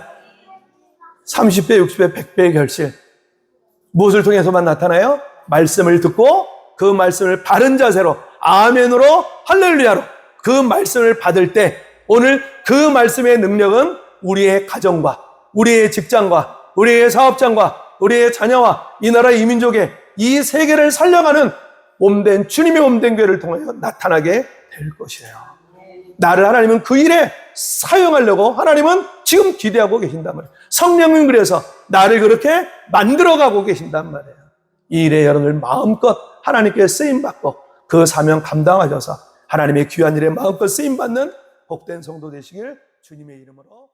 30배, 60배, 100배의 결실. 무엇을 통해서만 나타나요? 말씀을 듣고 그 말씀을 바른 자세로, 아멘으로, 할렐루야로 그 말씀을 받을 때 오늘 그 말씀의 능력은 우리의 가정과 우리의 직장과 우리의 사업장과 우리의 자녀와 이 나라 이 민족의 이 세계를 살려가는 몸된 주님의 몸된 교회를 통하여 나타나게 될 것이에요. 나를 하나님은 그 일에 사용하려고 하나님은 지금 기대하고 계신단 말이에요. 성령님 그래서 나를 그렇게 만들어가고 계신단 말이에요. 이 일에 여러분들 마음껏 하나님께 쓰임받고 그 사명 감당하셔서 하나님의 귀한 일에 마음껏 쓰임받는 복된 성도 되시길 주님의 이름으로